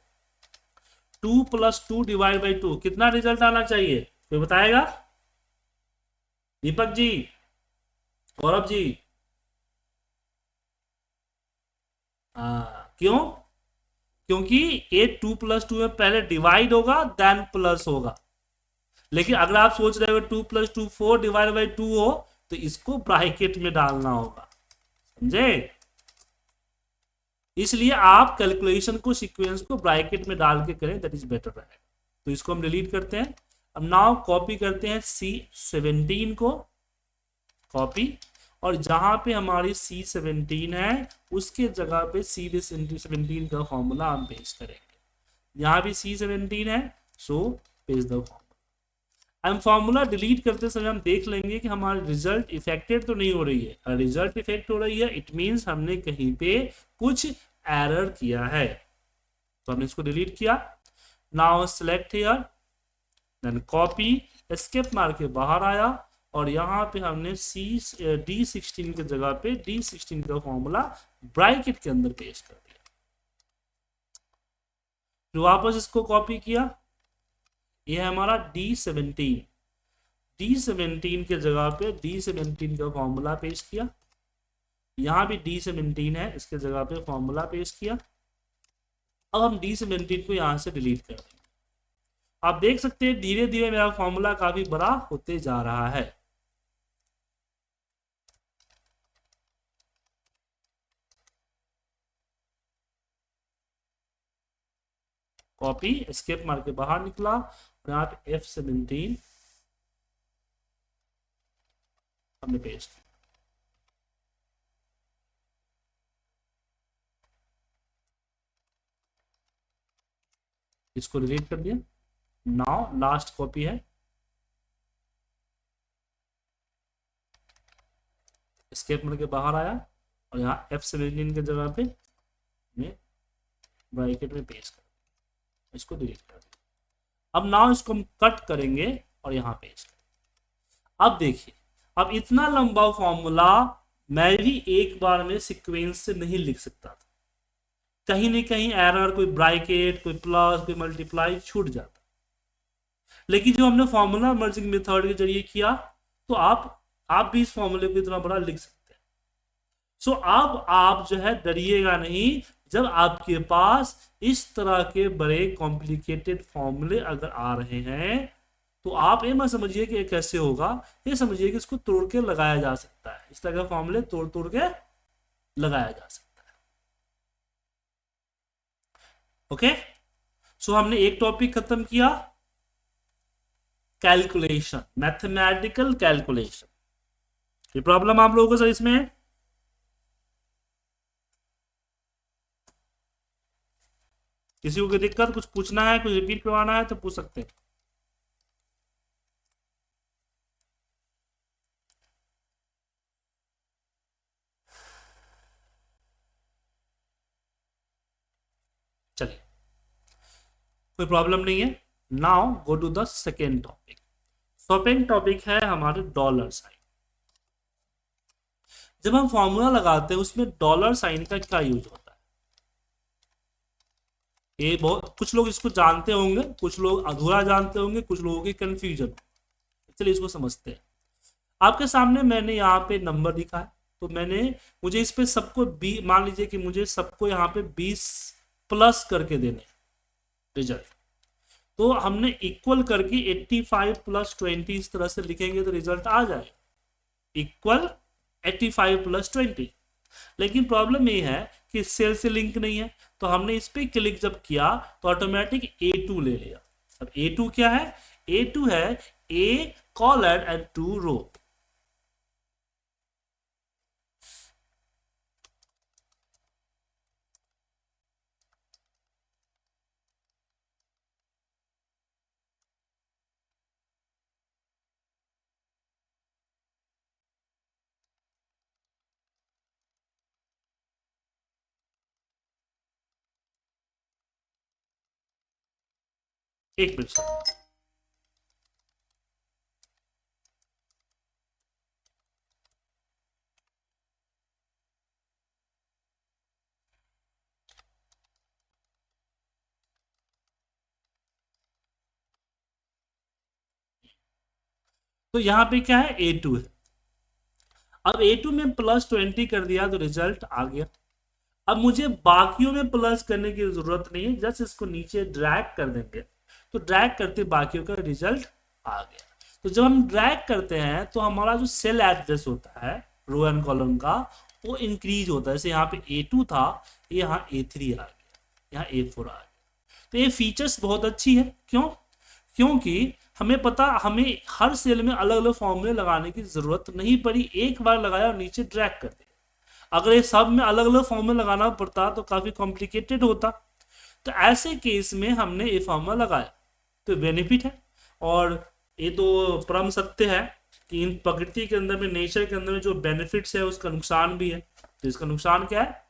2 + 2 / 2 कितना रिजल्ट आना चाहिए? कोई बताएगा? दीपक जी, गौरव जी। क्यों? क्योंकि ये 2 + 2 में पहले डिवाइड होगा देन प्लस होगा। लेकिन अगर आप सोच रहे हो 2 + 2 4 / 2 हो तो इसको ब्रैकेट में डालना होगा, समझे? इसलिए आप कैलकुलेशन को, सीक्वेंस को ब्रैकेट में डाल के करें, दैट इज बेटर रहेगा। तो इसको हम डिलीट करते हैं। अब नाउ कॉपी करते हैं C17 को, कॉपी, और जहां पे हमारी C17 है उसके जगह पे C17 का फॉर्मूला हम पेश करेंगे। यहाँ भी C17 है, सो पेश द फॉर्मूला। हम फॉर्मूला डिलीट करते समय हम देख लेंगे कि हमारी रिजल्ट इफेक्टेड तो नहीं हो रही है। अगर रिजल्ट इफेक्ट हो रही है इट मीन्स हमने कहीं पे कुछ एरर किया है, तो हमने इसको डिलीट किया। Now select here, then copy, escape मार के बाहर आया और यहाँ पे हमने D16 के जगह पे D16 का फॉर्मूला ब्रैकेट के अंदर पेश कर दिया। फिर वापस इसको कॉपी किया, ये है हमारा D17। D17 के जगह पे D17 का फॉर्मूला पेश किया, यहाँ भी D17 है, इसके जगह पे फॉर्मूला पेश किया। अब हम D17 को यहाँ से डिलीट कर देंगे। आप देख सकते हैं धीरे धीरे मेरा फॉर्मूला काफी बड़ा होते जा रहा है। कॉपी, एस्केप मार के बाहर निकला और यहाँ पे F17 हमने पेस्ट किया। इसको डिलीट कर दिया। नाउ लास्ट कॉपी है, एस्केप मार के बाहर आया और यहाँ F17 के जगह पे मैं ब्रैकेट में पेस्ट कर, इसको डिलीट कर दिया। अब नाउ इसको हम कट करेंगे और यहाँ पेस्ट करेंगे। अब देखिए, अब इतना लंबा फॉर्मूला मैं भी एक बार में सीक्वेंस से नहीं लिख सकता था, कहीं ना कहीं एरर, कोई ब्रैकेट, कोई प्लस, कोई मल्टीप्लाई छूट जाता। लेकिन जो हमने फॉर्मूला मर्जिंग मेथड के जरिए किया तो आप भी इस फॉर्मूले को इतना बड़ा लिख सकते हैं। सो अब आप जो है डरिएगा नहीं, जब आपके पास इस तरह के बड़े कॉम्प्लिकेटेड फॉर्मूले अगर आ रहे हैं तो आप ये मत समझिए कि ये कैसे होगा, ये समझिए कि इसको तोड़ के लगाया जा सकता है। इस तरह के फॉर्मूले तोड़ तोड़ के लगाया जा सकता है। ओके, सो हमने एक टॉपिक खत्म किया, कैलकुलेशन, मैथमेटिकल कैलकुलेशन। ये प्रॉब्लम आप लोगों को सर इसमें है? किसी को कोई दिक्कत, कुछ पूछना है, कुछ रिपीट करवाना है तो पूछ सकते हैं। चलिए, कोई प्रॉब्लम नहीं है। Now go to the second topic. Second topic है हमारे डॉलर साइन। जब हम फॉर्मूला लगाते हैं उसमें डॉलर साइन का क्या यूज होता है, ये बहुत कुछ लोग इसको जानते होंगे, कुछ लोग अधूरा जानते होंगे, कुछ लोगों की कंफ्यूजन। चलिए इसको समझते हैं। आपके सामने मैंने यहाँ पे नंबर दिखा है, तो मुझे इस पे सबको मान लीजिए कि मुझे सबको यहाँ पे 20 प्लस करके देने रिजल्ट, तो हमने इक्वल करके 85 + 20 इस तरह से लिखेंगे तो रिजल्ट आ जाए इक्वल 85 + 20। लेकिन प्रॉब्लम ये है कि सेल से लिंक नहीं है, तो हमने इस पे क्लिक जब किया तो ऑटोमेटिक A2 ले लिया। अब A2 क्या है? A2 है A कॉलम एंड 2 रो। एक मिनट, तो यहां पे क्या है? A2 है। अब A2 में +20 कर दिया तो रिजल्ट आ गया। अब मुझे बाकियों में प्लस करने की जरूरत नहीं है, जस्ट इसको नीचे ड्रैग कर देंगे तो ड्रैग करते बाकियों का रिजल्ट आ गया। तो जब हम ड्रैग करते हैं तो हमारा जो सेल एड्रेस होता है रो एंड कॉलम का वो इंक्रीज होता है। जैसे यहाँ पे A2 था, यहाँ A3 आ गया, यहाँ A4 आ गया। तो ये फीचर्स बहुत अच्छी है। क्यों? क्योंकि हमें पता, हमें हर सेल में अलग अलग फॉर्मूले लगाने की जरूरत नहीं पड़ी, एक बार लगाया और नीचे ड्रैग कर दिया। अगर ये सब में अलग अलग फॉर्मूले लगाना पड़ता तो काफी कॉम्प्लिकेटेड होता। तो ऐसे केस में हमने ये फॉर्मूला लगाया, तो बेनिफिट है। और ये तो परम सत्य है कि इन प्रकृति के अंदर में, नेचर के अंदर में जो बेनिफिट्स है उसका नुकसान भी है। तो इसका नुकसान क्या है?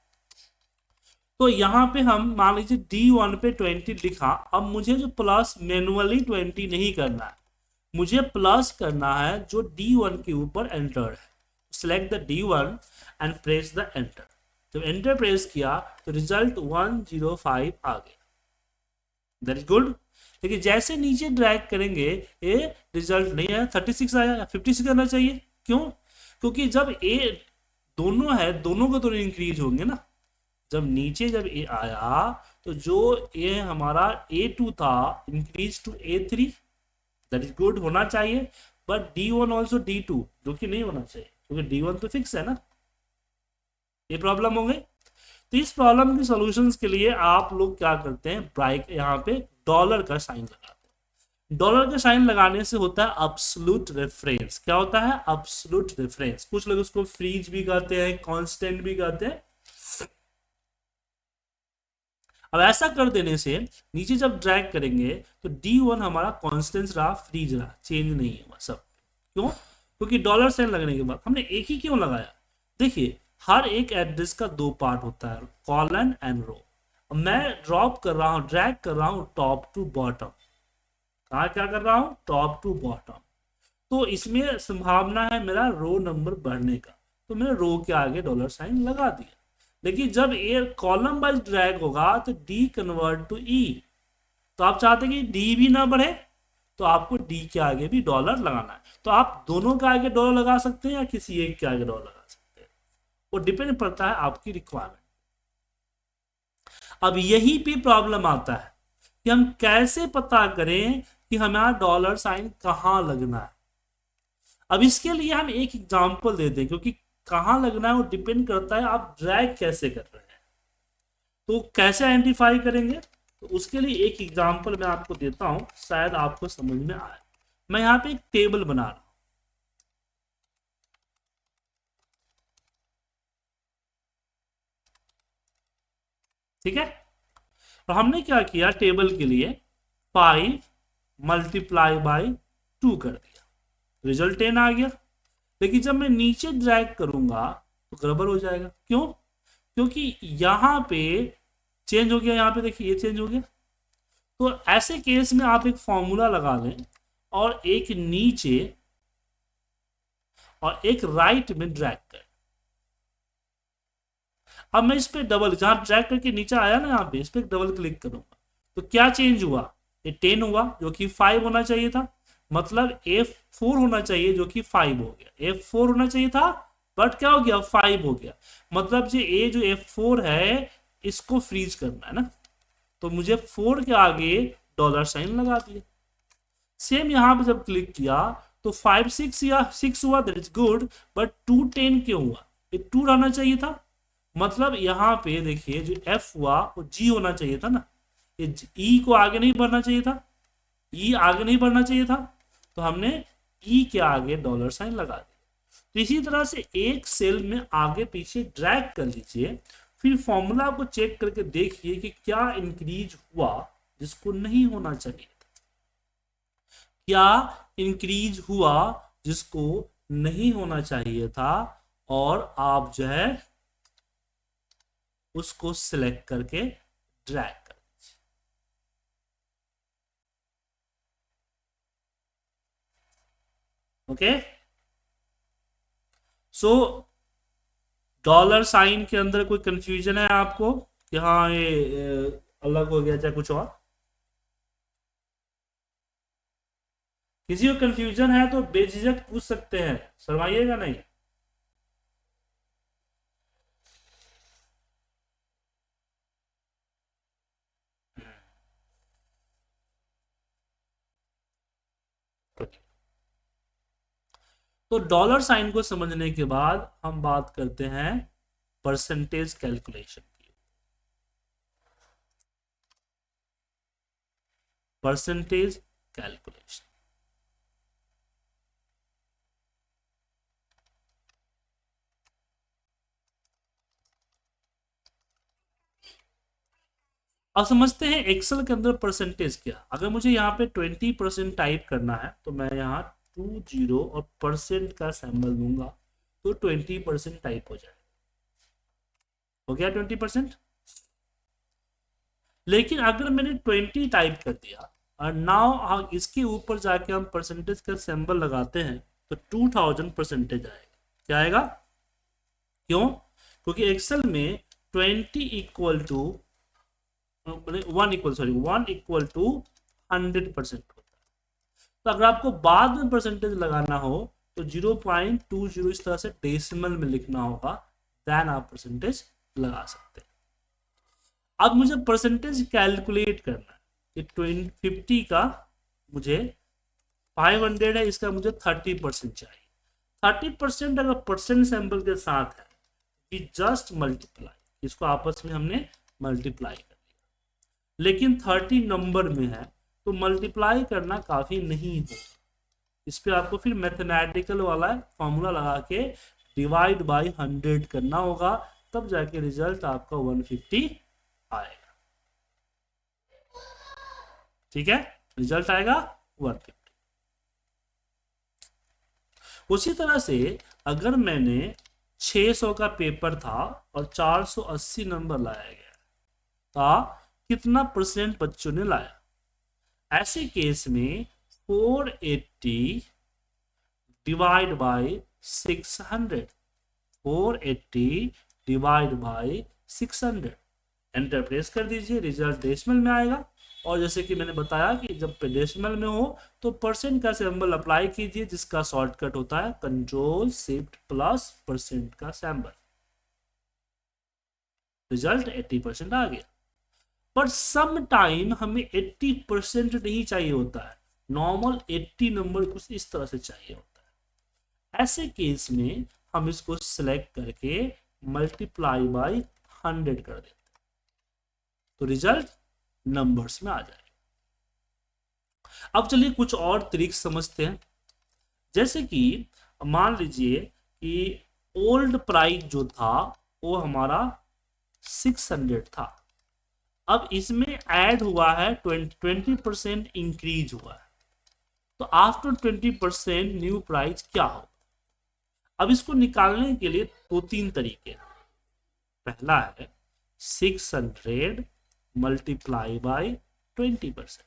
तो यहाँ पे हम मान लीजिए D1 पे 20 लिखा, अब मुझे जो प्लस मैनुअली 20 नहीं करना है, मुझे प्लस करना है जो D1 के ऊपर एंटर है। Select the D1 and press the enter. जब एंटर प्रेस किया तो रिजल्ट 105 आ गया, दैट इज गुड। लेकिन जैसे नीचे ड्रैग करेंगे ये रिजल्ट नहीं आया, 36 आया या 56 आना चाहिए। क्यों? क्योंकि जब ए दोनों है, दोनों को तो इंक्रीज होंगे ना। जब नीचे जब ए आया तो जो ए हमारा A2 था increase to A3, that is good, होना चाहिए। बट D1 ऑल्सो D2, जो कि नहीं होना चाहिए क्योंकि D1 तो फिक्स है ना। ये प्रॉब्लम हो गई। तो इस प्रॉब्लम के सॉल्यूशंस के लिए आप लोग क्या करते हैं, ब्राइक यहाँ पे डॉलर का साइन लगाते हैं। डॉलर का साइन लगाने से होता है अब्सोल्यूट रेफरेंस। क्या होता है? Absolute reference. कुछ लोग उसको फ्रीज भी कहते हैं, कांस्टेंट भी कहते हैं। अब ऐसा कर देने से नीचे जब ड्रैग करेंगे तो D1 हमारा कांस्टेंट रहा, फ्रीज रहा, चेंज नहीं हुआ सब। क्यों? क्योंकि डॉलर साइन लगने के बाद हमने एक ही क्यों लगाया? देखिए हर एक एड्रेस का दो पार्ट होता है, कॉलन एंड रो। मैं ड्रॉप कर रहा हूं, ड्रैग कर रहा हूं टॉप टू बॉटम। कहा क्या कर रहा हूं? Top to bottom. तो इसमें संभावना है मेरा रो नंबर बढ़ने का, तो मैंने रो के आगे डॉलर साइन लगा दिया। लेकिन जब ये कॉलम वाइज ड्रैग होगा तो D कन्वर्ट टू E। तो आप चाहते हैं कि D भी ना बढ़े, तो आपको D के आगे भी डॉलर लगाना है। तो आप दोनों के आगे डॉलर लगा सकते हैं या किसी एक के आगे डॉलर लगा सकते हैं, वो डिपेंड पड़ता है आपकी रिक्वायरमेंट। अब यही पे प्रॉब्लम आता है कि हम कैसे पता करें कि हमारा डॉलर साइन कहां लगना है। अब इसके लिए हम एक एग्जांपल देते हैं, क्योंकि कहां लगना है वो डिपेंड करता है आप ड्रैग कैसे कर रहे हैं। तो कैसे आइडेंटिफाई करेंगे, तो उसके लिए एक एग्जांपल मैं आपको देता हूं, शायद आपको समझ में आए। मैं यहाँ पे एक टेबल बना रहा हूं, ठीक है। और हमने क्या किया, टेबल के लिए 5 मल्टीप्लाई बाई 2 कर दिया, रिजल्ट 10 आ गया। लेकिन जब मैं नीचे ड्रैग करूंगा तो गड़बड़ हो जाएगा। क्यों? क्योंकि यहां पे चेंज हो गया, यहाँ पे देखिए ये चेंज हो गया। तो ऐसे केस में आप एक फॉर्मूला लगा लें और एक नीचे और एक राइट में ड्रैग करें। अब मैं इस पे डबल, जहां ड्रैग करके नीचे आया ना, यहाँ पे इस पे डबल क्लिक करूंगा तो क्या चेंज हुआ? ये 10 हुआ, जो कि 5 होना चाहिए था। मतलब F4 होना चाहिए, जो कि 5 हो गया। F4 होना चाहिए था, बट क्या हो गया? 5 हो गया। मतलब ये जो F4 है इसको फ्रीज करना है ना, तो मुझे 4 के आगे डॉलर साइन लगा दिया। सेम यहां पे जब क्लिक किया तो 5 6 या 6 हुआ, दैट इज गुड। बट 2 10 क्यों हुआ? ये 2 रहना चाहिए था। मतलब यहाँ पे देखिए जो F हुआ वो G होना चाहिए था ना, ये E को आगे नहीं बढ़ना चाहिए था, E आगे नहीं बढ़ना चाहिए था, तो हमने E के आगे डॉलर साइन लगा दिया। तो इसी तरह से एक सेल में आगे पीछे ड्रैग कर लीजिए, फिर फॉर्मूला को चेक करके देखिए कि क्या इंक्रीज हुआ जिसको नहीं होना चाहिए, क्या इंक्रीज हुआ जिसको नहीं होना चाहिए था, और आप जो है उसको सिलेक्ट करके ड्रैग कर दीजिए। ओके, सो डॉलर साइन के अंदर कोई कंफ्यूजन है आपको कि हाँ ये अलग हो गया चाहे कुछ और? किसी को कंफ्यूजन है तो बेझिझक पूछ सकते हैं, शर्माइएगा नहीं। तो डॉलर साइन को समझने के बाद हम बात करते हैं परसेंटेज कैलकुलेशन की। परसेंटेज कैलकुलेशन अब समझते हैं एक्सेल के अंदर परसेंटेज क्या। अगर मुझे यहाँ पे 20% टाइप करना है तो मैं यहाँ 20 और परसेंट का सिंबल दूंगा तो 20% टाइप हो जाएगा। हो गया 20%। लेकिन अगर मैंने 20 टाइप कर दिया और नाउ इसके ऊपर जाके हम परसेंटेज का सिंबल लगाते हैं तो 2000 परसेंटेज आएगा। क्या आएगा? क्यों? क्योंकि एक्सेल में 20 इक्वल टू 1 होता है। तो अगर आपको बाद में परसेंटेज लगाना हो तो 0.20 इस तरह से डेसिमल में लिखना होगा, देन आप परसेंटेज लगा सकते हैं। अब मुझे परसेंटेज कैलकुलेट करना है कि 50 का मुझे 500 है, इसका मुझे 30% चाहिए। 30% अगर परसेंट सैंपल के साथ है कि जस्ट मल्टीप्लाई, इसको आपस में हमने मल्टीप्लाई कर दिया। लेकिन 30 नंबर में है तो मल्टीप्लाई करना काफी नहीं होगा, इस पे आपको फिर मैथमेटिकल वाला फॉर्मूला लगा के डिवाइड बाय 100 करना होगा, तब जाके रिजल्ट आपका 150 आएगा। ठीक है, रिजल्ट आएगा 150। उसी तरह से अगर मैंने 600 का पेपर था और 480 नंबर लाया गया तो कितना परसेंट बच्चों ने लाया? ऐसे केस में 480 divide by 600, 480 divide by 600 enter press कर दीजिए, रिजल्ट डेसिमल में आएगा। और जैसे कि मैंने बताया कि जब डेसिमल में हो तो परसेंट का सिंबल अप्लाई कीजिए, जिसका शॉर्टकट होता है कंट्रोल शिफ्ट प्लस परसेंट का सिंबल। रिजल्ट 80% आ गया। पर सम टाइम हमें 80% नहीं चाहिए होता है, नॉर्मल 80 नंबर कुछ इस तरह से चाहिए होता है। ऐसे केस में हम इसको सिलेक्ट करके मल्टीप्लाई बाय 100 कर देते हैं तो रिजल्ट नंबर्स में आ जाएगा। अब चलिए कुछ और ट्रिक्स समझते हैं। जैसे कि मान लीजिए कि ओल्ड प्राइस जो था वो हमारा 600 था, अब इसमें ऐड हुआ है 20% इंक्रीज हुआ है, तो आफ्टर 20% न्यू प्राइस क्या होगा? अब इसको निकालने के लिए दो तीन तरीके हैं। पहला है 600 multiply by 20%,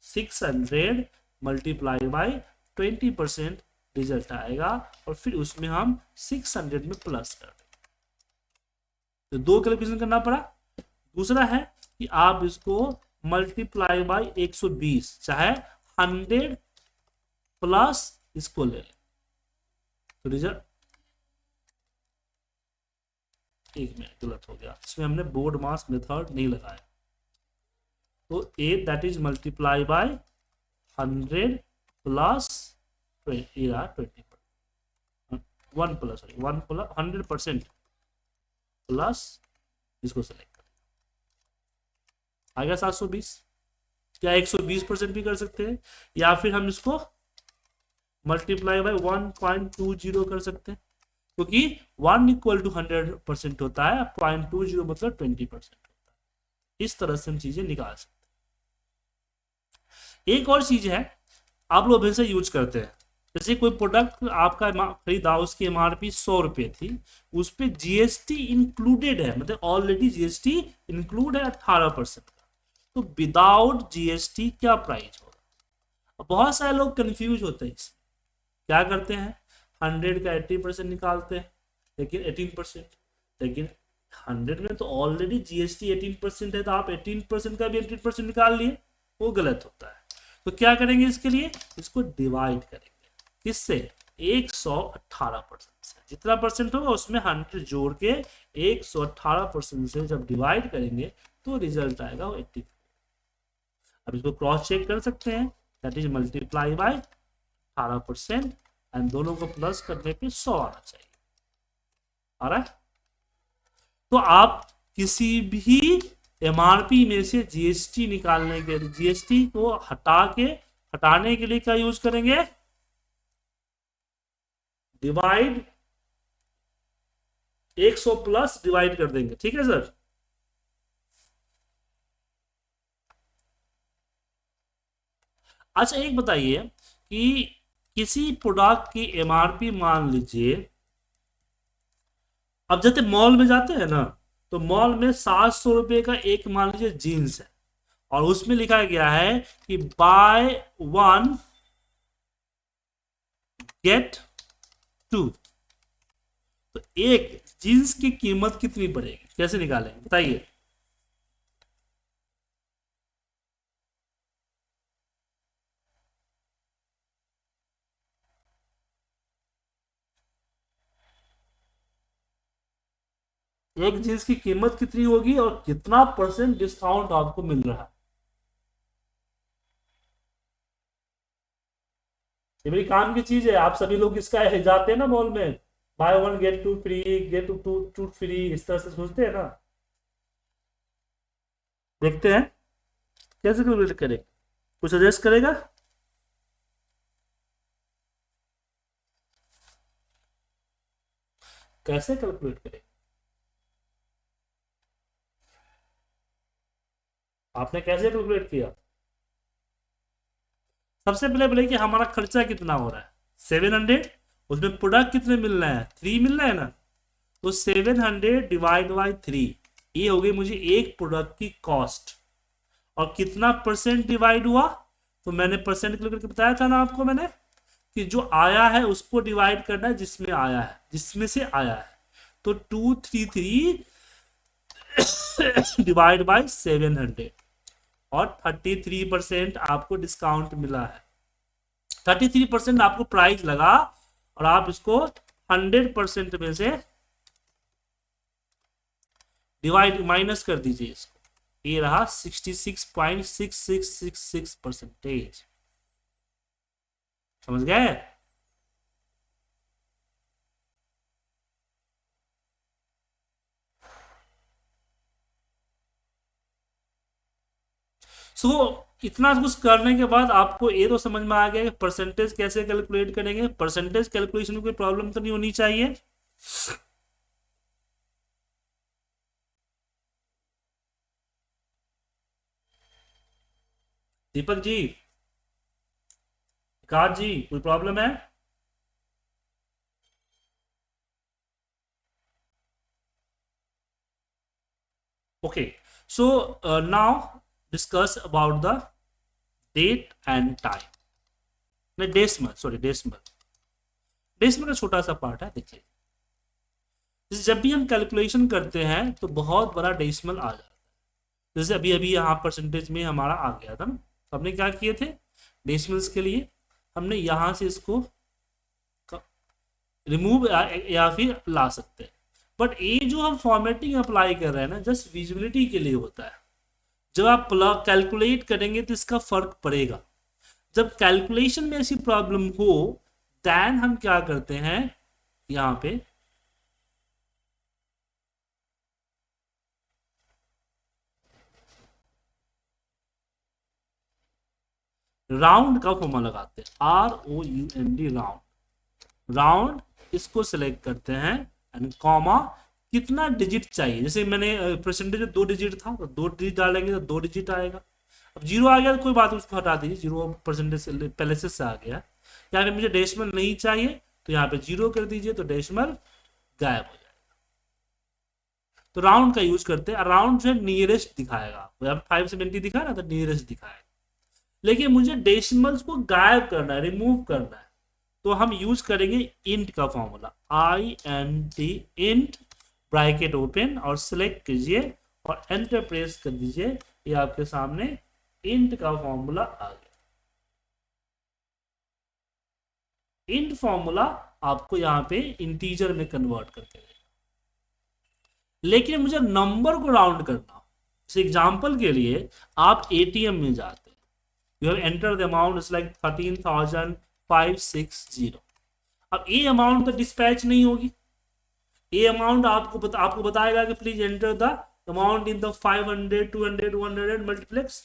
600 multiply by 20% result आएगा और फिर उसमें हम 600 में प्लस कर देंगे, तो दो कैलकुलेशन करना पड़ा। दूसरा है कि आप इसको मल्टीप्लाई बाय 120, चाहे 100 प्लस इसको ले लें तो रिजल्ट, एक मिनट गलत हो गया, इसमें हमने बोर्ड मास मेथड नहीं लगाया, तो 8 that is multiply by 100 plus 20 1 plus 100% plus इसको सेलेक्ट कर, आ गया 720। क्या 120% भी कर सकते हैं, या फिर हम इसको मल्टीप्लाई बाय 1.20 कर सकते हैं, क्योंकि 1 इक्वल टू 100% होता है, 0.20 मतलब 20% होता है। इस तरह से हम चीजें निकाल सकते हैं। एक और चीज है आप लोग हमेशा यूज करते हैं, जैसे कोई प्रोडक्ट आपका खरीदा, उसकी एमआरपी 100 रुपये थी, उस पर जीएसटी इंक्लूडेड है, मतलब ऑलरेडी जीएसटी इंक्लूड है 18% का, तो विदाउट जीएसटी क्या प्राइस होगा? बहुत सारे लोग कंफ्यूज होते हैं इसमें, क्या करते हैं 100 का 80% निकालते हैं, लेकिन 18%, लेकिन 100 में तो ऑलरेडी जीएसटी 18% है, तो आप 18% का भी 18% निकाल लिए, वो गलत होता है। तो क्या करेंगे इसके लिए, इसको डिवाइड करेंगे, किससे? 118% से, जितना परसेंट होगा उसमें 100 जोड़ के 118% से जब डिवाइड करेंगे तो रिजल्ट आएगा वो 80। अब इसको क्रॉस चेक कर सकते हैं, that is multiply by 18% and दोनों को प्लस करने पे 100 आना चाहिए। आ रहा है? तो आप किसी भी एमआरपी में से जीएसटी निकालने के, जीएसटी को हटाने के लिए क्या यूज करेंगे? डिवाइड 100 प्लस डिवाइड कर देंगे। ठीक है सर, अच्छा एक बताइए कि किसी प्रोडक्ट की एमआरपी मान लीजिए, अब जैसे मॉल में जाते हैं ना, तो मॉल में 700 रुपए का एक मान लीजिए जीन्स है, और उसमें लिखा गया है कि बाय वन गेट टू। तो एक जीन्स की कीमत कितनी पड़ेगी, कैसे निकालें बताइए। एक जीन्स की कीमत कितनी होगी और कितना परसेंट डिस्काउंट आपको मिल रहा है। ये मेरी काम की चीज है, आप सभी लोग इसका जाते हैं ना मॉल में, buy one get two free, get two two two free, इस तरह से सोचते हैं ना। देखते हैं कैसे कैलकुलेट करें, कुछ सजेस्ट करेगा। कैसे कैलकुलेट करें, आपने कैसे कैलकुलेट किया। सबसे पहले बोले कि हमारा खर्चा कितना हो रहा है 700, उसमें प्रोडक्ट कितने मिल रहे हैं 3 मिल रहे हैं ना, तो 700 डिवाइड बाई 3, ये हो गई मुझे एक प्रोडक्ट की कॉस्ट। और कितना परसेंट डिवाइड हुआ, तो मैंने परसेंट कैलकुलेट करके बताया था ना आपको मैंने, कि जो आया है उसको डिवाइड करना है जिसमें आया है, जिसमें से आया है। तो 233 डिवाइड बाई 700, और 33% आपको डिस्काउंट मिला है। 33% आपको प्राइस लगा, और आप इसको 100% में से डिवाइड माइनस कर दीजिए इसको, ये रहा 66.6666%। समझ गए। सो इतना कुछ करने के बाद आपको ये तो समझ में आ गया कि परसेंटेज कैसे कैलकुलेट करेंगे। परसेंटेज कैलकुलेशन में कोई प्रॉब्लम तो नहीं होनी चाहिए। दीपक जी, विकास जी, कोई प्रॉब्लम है। Okay, so now discuss about the date and time. नहीं, डेसिमल, सॉरी डेसिमल। डेसिमल का छोटा सा पार्ट है, देखिए। जब भी हम कैलकुलेशन करते हैं तो बहुत बड़ा डेसिमल आ जाता है। जैसे अभी अभी यहाँ परसेंटेज में हमारा आ गया था ना, तो हमने क्या किए थे, डेसिमल्स के लिए हमने यहाँ से इसको रिमूव या फिर ला सकते हैं। बट ये जो हम फॉर्मेटिंग अप्लाई कर रहे हैं ना, जस्ट विजिबिलिटी के लिए होता है। जब आप कैलकुलेट करेंगे तो इसका फर्क पड़ेगा। जब कैलकुलेशन में ऐसी प्रॉब्लम हो, देन हम क्या करते हैं, यहाँ पे राउंड का फॉर्मूला लगाते हैं, ROUND, राउंड। राउंड इसको सिलेक्ट करते हैं, एंड कॉमा कितना डिजिट चाहिए। जैसे मैंने परसेंटेज में 2 डिजिट था, तो 2 डिजिट डालेंगे तो 2 डिजिट आएगा। अब जीरो आ गया तो कोई बात, उसको हटा दीजिए, जीरो परसेंटेज से पहले से आ गया। यहाँ पे मुझे डेसिमल नहीं चाहिए, तो यहाँ पे जीरो कर दीजिए, तो डेसिमल गायब हो जाएगा। तो राउंड का यूज करते हैं। राउंड जो है नियरेस्ट दिखाएगा आपको, यहाँ पे 570 दिखा ना, तो नियरेस्ट दिखाएगा। लेकिन मुझे डेसिमल्स को गायब करना है, रिमूव करना है, तो हम यूज करेंगे इंट का formula, INT, int, bracket open और सिलेक्ट कीजिए और एंटर प्रेस कर दीजिए। ये आपके सामने इंट का फॉर्मूला आ गया। इंट फॉर्मूला आपको यहाँ पे इंटीजर में कन्वर्ट करके देगा। लेकिन मुझे नंबर को राउंड करना, जैसे एग्जांपल के लिए आप ATM में जाते हैं, you have enter the amount is like 13,560। अब ये अमाउंट तो डिस्पैच नहीं होगी, ये अमाउंट आपको बताएगा कि please enter the amount in the 500, 200, 100 multiplex.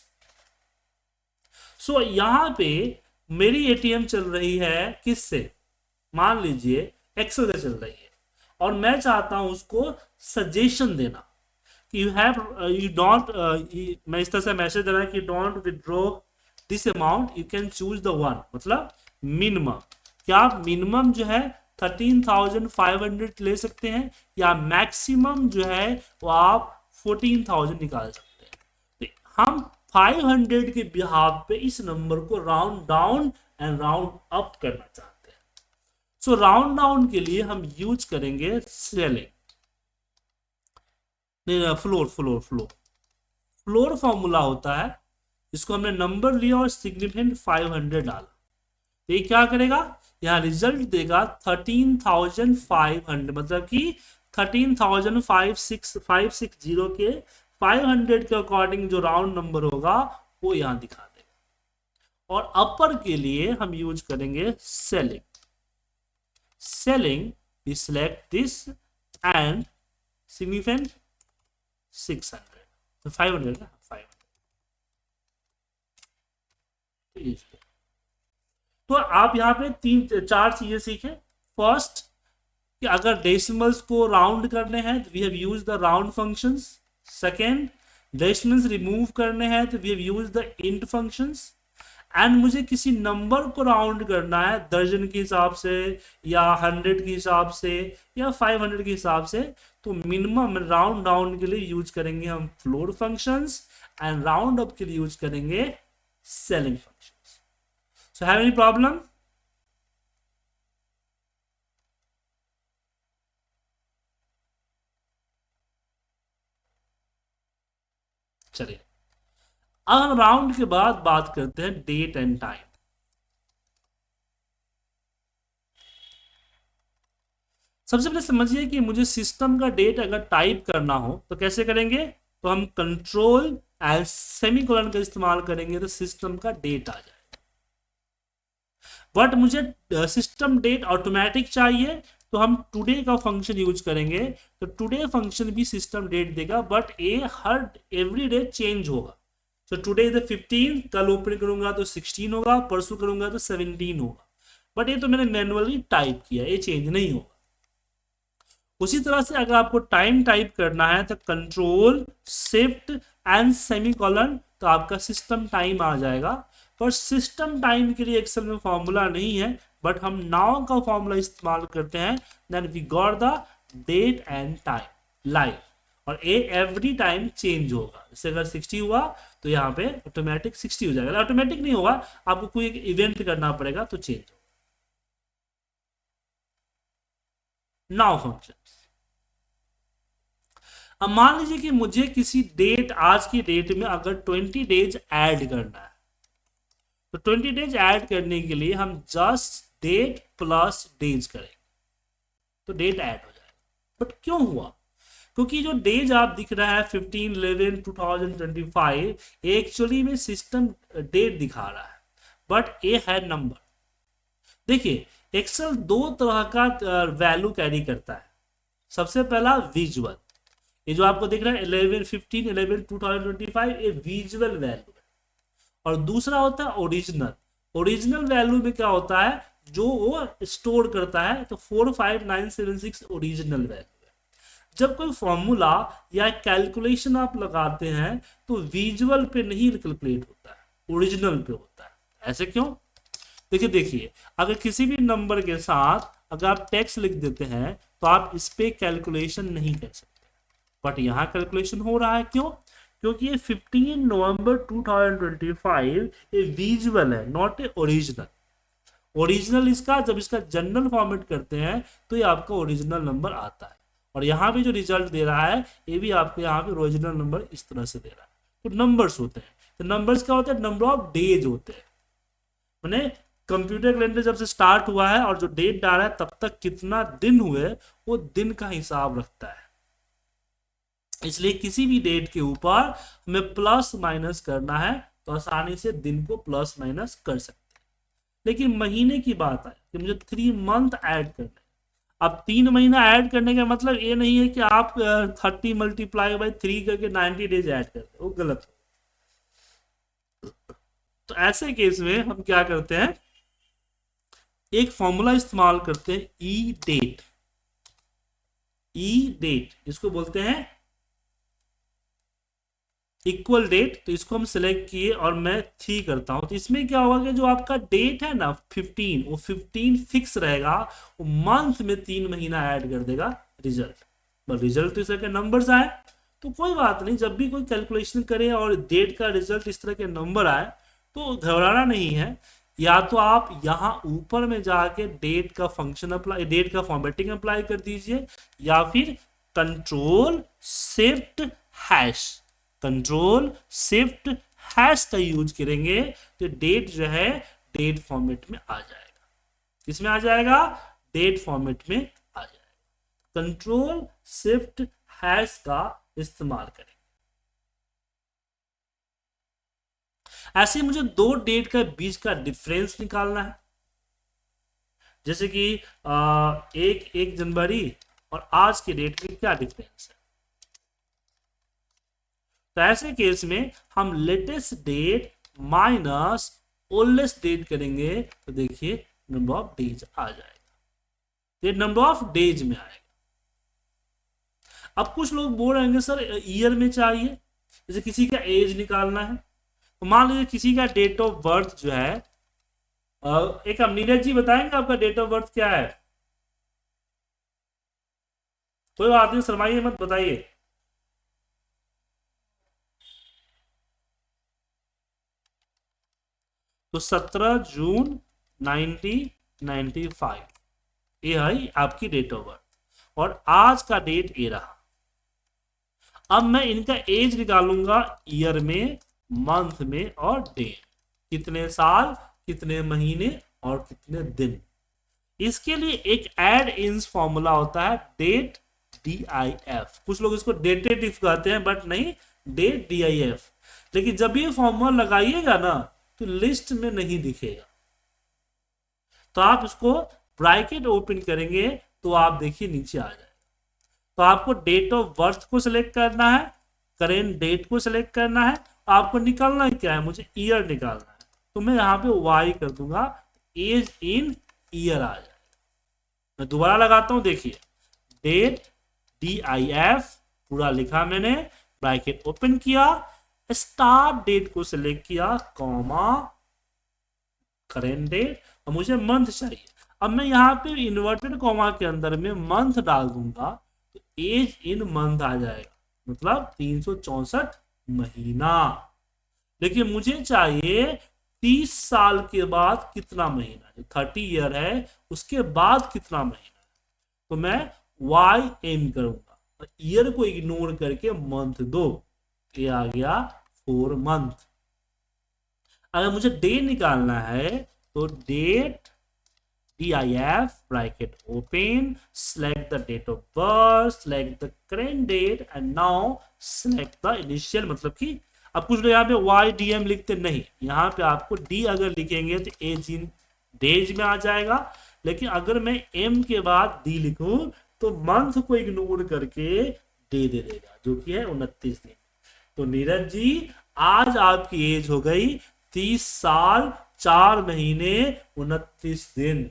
So यहाँ पे मेरी ATM चल रही है किससे, मान लीजिए एक्सेल से चल रही है, और मैं चाहता हूं उसको सजेशन देना कि यू डोंट, मैं इस तरह से मैसेज दे रहा है कि don't withdraw this amount you can choose the one, मतलब मिनिमम। क्या आप मिनिमम जो है 13,500 ले सकते हैं, या मैक्सिमम जो है वो आप 14,000 निकाल सकते हैं। तो हम 500 के बिहाफ पे इस नंबर को round down and round up करना चाहते हैं। सो राउंड डाउन के लिए हम यूज करेंगे सेलिंग, नहीं floor floor floor floor formula होता है। इसको हमने नंबर लिया और सिग्निफिकेंट 500 डाला, तो ये क्या करेगा, यहाँ रिजल्ट देगा 13,500, मतलब कि 13,560 के 500 के अकॉर्डिंग जो राउंड नंबर होगा वो यहाँ दिखा देगा। और अपर के लिए हम यूज करेंगे ceiling. Ceiling we select this and significant 600, तो 500 ना 500। तो आप यहाँ पे चार चीजें सीखे। फर्स्ट कि अगर डेसिमल्स को राउंड करने हैं तो we have use the round functions. Second, decimals remove करने हैं तो we have use the int functions. And मुझे किसी नंबर को राउंड करना है दर्जन के हिसाब से या 100 के हिसाब से या 500 के हिसाब से, तो मिनिमम राउंड डाउन के लिए यूज करेंगे हम floor functions and round up के लिए यूज करेंगे selling functions. So have any problem? चलिए अब हम राउंड के बाद बात करते हैं डेट एंड टाइम। सबसे पहले समझिए कि मुझे सिस्टम का डेट अगर टाइप करना हो तो कैसे करेंगे, तो हम कंट्रोल एंड सेमीकोलन का इस्तेमाल करेंगे तो सिस्टम का डेट आ जाएगा। बट मुझे सिस्टम डेट ऑटोमेटिक चाहिए तो हम टुडे का फंक्शन यूज करेंगे, तो टुडे फंक्शन भी सिस्टम डेट देगा, बट ये हर एवरी डे चेंज होगा। तो टुडे इज 15, कल ओपन करूंगा तो 16 होगा, परसों करूंगा तो 17 होगा, बट ये तो मैंने मैनुअली टाइप किया, ये चेंज नहीं होगा। उसी तरह से अगर आपको टाइम टाइप करना है तो कंट्रोल शिफ्ट एंड सेमीकोलन, तो आपका सिस्टम टाइम आ जाएगा। पर सिस्टम टाइम के लिए एक्सेल में फॉर्मूला नहीं है, बट हम नाउ का फॉर्मूला इस्तेमाल करते हैं, then we got the date and time live, और ये एवरी टाइम चेंज होगा। जैसे अगर 60 हुआ तो यहाँ पे ऑटोमेटिक 60 हो जाएगा। ऑटोमेटिक नहीं होगा, आपको कोई एक इवेंट करना पड़ेगा तो चेंज होगा। नाउ फंक्शन, अब मान लीजिए कि मुझे किसी डेट, आज की डेट में अगर 20 डेज ऐड करना है, तो 20 डेज ऐड करने के लिए हम जस्ट डेट प्लस डेज करेंगे तो डेट ऐड हो जाएगा। बट क्यों हुआ, क्योंकि जो डेज आप दिख रहा है 15/11/2025 एक्चुअली में सिस्टम डेट दिखा रहा है, बट ये है नंबर। देखिए एक्सेल दो तरह का वैल्यू कैरी करता है। सबसे पहला विजुअल, ये जो आपको दिख रहा है 11/15/11/2025 ये विजुअल वैल्यू है, और दूसरा होता है ओरिजिनल। ओरिजिनल वैल्यू में क्या होता है, जो वो स्टोर करता है, तो 45976 ओरिजिनल वैल्यू है। जब कोई फॉर्मूला या कैलकुलेशन आप लगाते हैं तो विजुअल पे नहीं कैलकुलेट होता है, ओरिजिनल पे होता है। ऐसे क्यों, देखिए अगर किसी भी नंबर के साथ अगर आप टेक्स्ट लिख देते हैं तो आप इस पे कैलकुलेशन नहीं कर सकते, बट यहाँ कैलकुलेशन हो रहा है। क्यों, क्योंकि ये 15 नवंबर 2025 ये विजुअल है, नॉट ए ओरिजिनल। ओरिजिनल इसका, जब इसका जनरल फॉर्मेट करते हैं तो ये आपका ओरिजिनल नंबर आता है, और यहाँ भी जो रिजल्ट दे रहा है ये भी आपको यहाँ पे ओरिजिनल नंबर इस तरह से दे रहा है। तो नंबर्स होते हैं, तो नंबर्स क्या होते हैं, नंबर ऑफ डेज होते हैं। मैंने कंप्यूटर कैलेंडर जब से स्टार्ट हुआ है और जो डेट डाला है तब तक कितना दिन हुए वो दिन का हिसाब रखता है। इसलिए किसी भी डेट के ऊपर हमें प्लस माइनस करना है तो आसानी से दिन को प्लस माइनस कर सकते हैं। लेकिन महीने की बात है कि मुझे 3 मंथ ऐड करना है। अब 3 महीना ऐड करने का मतलब ये नहीं है कि आप 30 × 3 करके 90 डेज ऐड करते हैं, वो गलत हो। तो ऐसे केस में हम क्या करते हैं, एक फॉर्मूला इस्तेमाल करते हैं ई डेट। ई डेट इसको बोलते हैं इक्वल डेट, तो इसको हम सिलेक्ट किए और मैं 3 करता हूं, तो इसमें क्या होगा कि जो आपका डेट है ना 15, वो 15 फिक्स रहेगा, वो मंथ में 3 महीना ऐड कर देगा रिजल्ट। रिजल्ट तो इस तरह के नंबर्स आए तो कोई बात नहीं, जब भी कोई कैलकुलेशन करे और डेट का रिजल्ट इस तरह के नंबर आए तो घबराना नहीं है। या तो आप यहाँ ऊपर में जाके डेट का फंक्शन अप्लाई, डेट का फॉर्मेटिंग अप्लाई कर दीजिए, या फिर control shift hash, control shift hash का यूज करेंगे तो डेट जो है डेट फॉर्मेट में आ जाएगा। किसमें आ जाएगा? डेट फॉर्मेट में आ जाएगा। कंट्रोल शिफ्ट हैश का इस्तेमाल करें। ऐसे मुझे दो डेट का बीच का डिफरेंस निकालना है, जैसे कि 1 जनवरी और आज के डेट में क्या डिफरेंस है। तो ऐसे केस में हम latest date minus oldest date करेंगे तो देखिए नंबर ऑफ डेज आ जाएगा, ये नंबर ऑफ डेज में आएगा। अब कुछ लोग बोल रहे हैं सर ईयर में चाहिए, जैसे किसी का एज निकालना है, तो मान लीजिए किसी का डेट ऑफ बर्थ जो है, एक हम नीरज जी बताएंगे आपका डेट ऑफ बर्थ क्या है? कोई बात नहीं, शर्माइए मत, बताइए। तो 17 जून 1995 ये है आपकी डेट ऑफ बर्थ, और आज का डेट ये रहा। अब मैं इनका एज निकालूंगा ईयर में, मंथ में और डे, कितने साल, कितने महीने और कितने दिन। इसके लिए एक एड इन्स फॉर्मूला होता है, डेट DIF। कुछ लोग इसको डेटेटिव कहते हैं बट नहीं, डेट DIF। लेकिन जब ये फॉर्मूला लगाइएगा ना तो लिस्ट में नहीं दिखेगा, तो आप इसको ब्रैकेट ओपन करेंगे तो आप देखिए नीचे आ जाएगा। तो आपको डेट ऑफ बर्थ को सिलेक्ट करना है, करेंट डेट को सिलेक्ट करना है, आपको निकालना क्या है, मुझे ईयर निकालना है, तो मैं यहाँ पे Y कर दूंगा, एज इन ईयर आ जाएगा। मैं दोबारा लगाता हूं, देखिए डेट DIF पूरा लिखा मैंने, ब्रैकेट ओपन किया, स्टार्ट डेट को सिलेक्ट किया, कॉमा करेंट डेट, और मुझे मंथ चाहिए। अब मैं यहाँ पे इन्वर्टेड कॉमा के अंदर में मंथ डाल दूंगा तो एज इन मंथ आ जाएगा, मतलब 364 महीना। लेकिन मुझे चाहिए 30 साल के बाद कितना महीना, जो 30 ईयर है उसके बाद कितना महीना, तो मैं YM करूंगा, ईयर को इग्नोर करके मंथ दो, ये आ गया 4 मंथ। अगर मुझे डे निकालना है तो date DIF bracket open, select the date of birth, select the current date and now select the initial, मतलब कि अब कुछ लोग यहाँ पे YDM लिखते नहीं, यहाँ पे आपको D अगर लिखेंगे तो एज इन डेज में आ जाएगा। लेकिन अगर मैं M के बाद D लिखूं तो मंथ को इग्नोर करके डे दे देगा, जो कि है 29 दिन। तो नीरज जी आज आपकी एज हो गई 30 साल 4 महीने 29 दिन।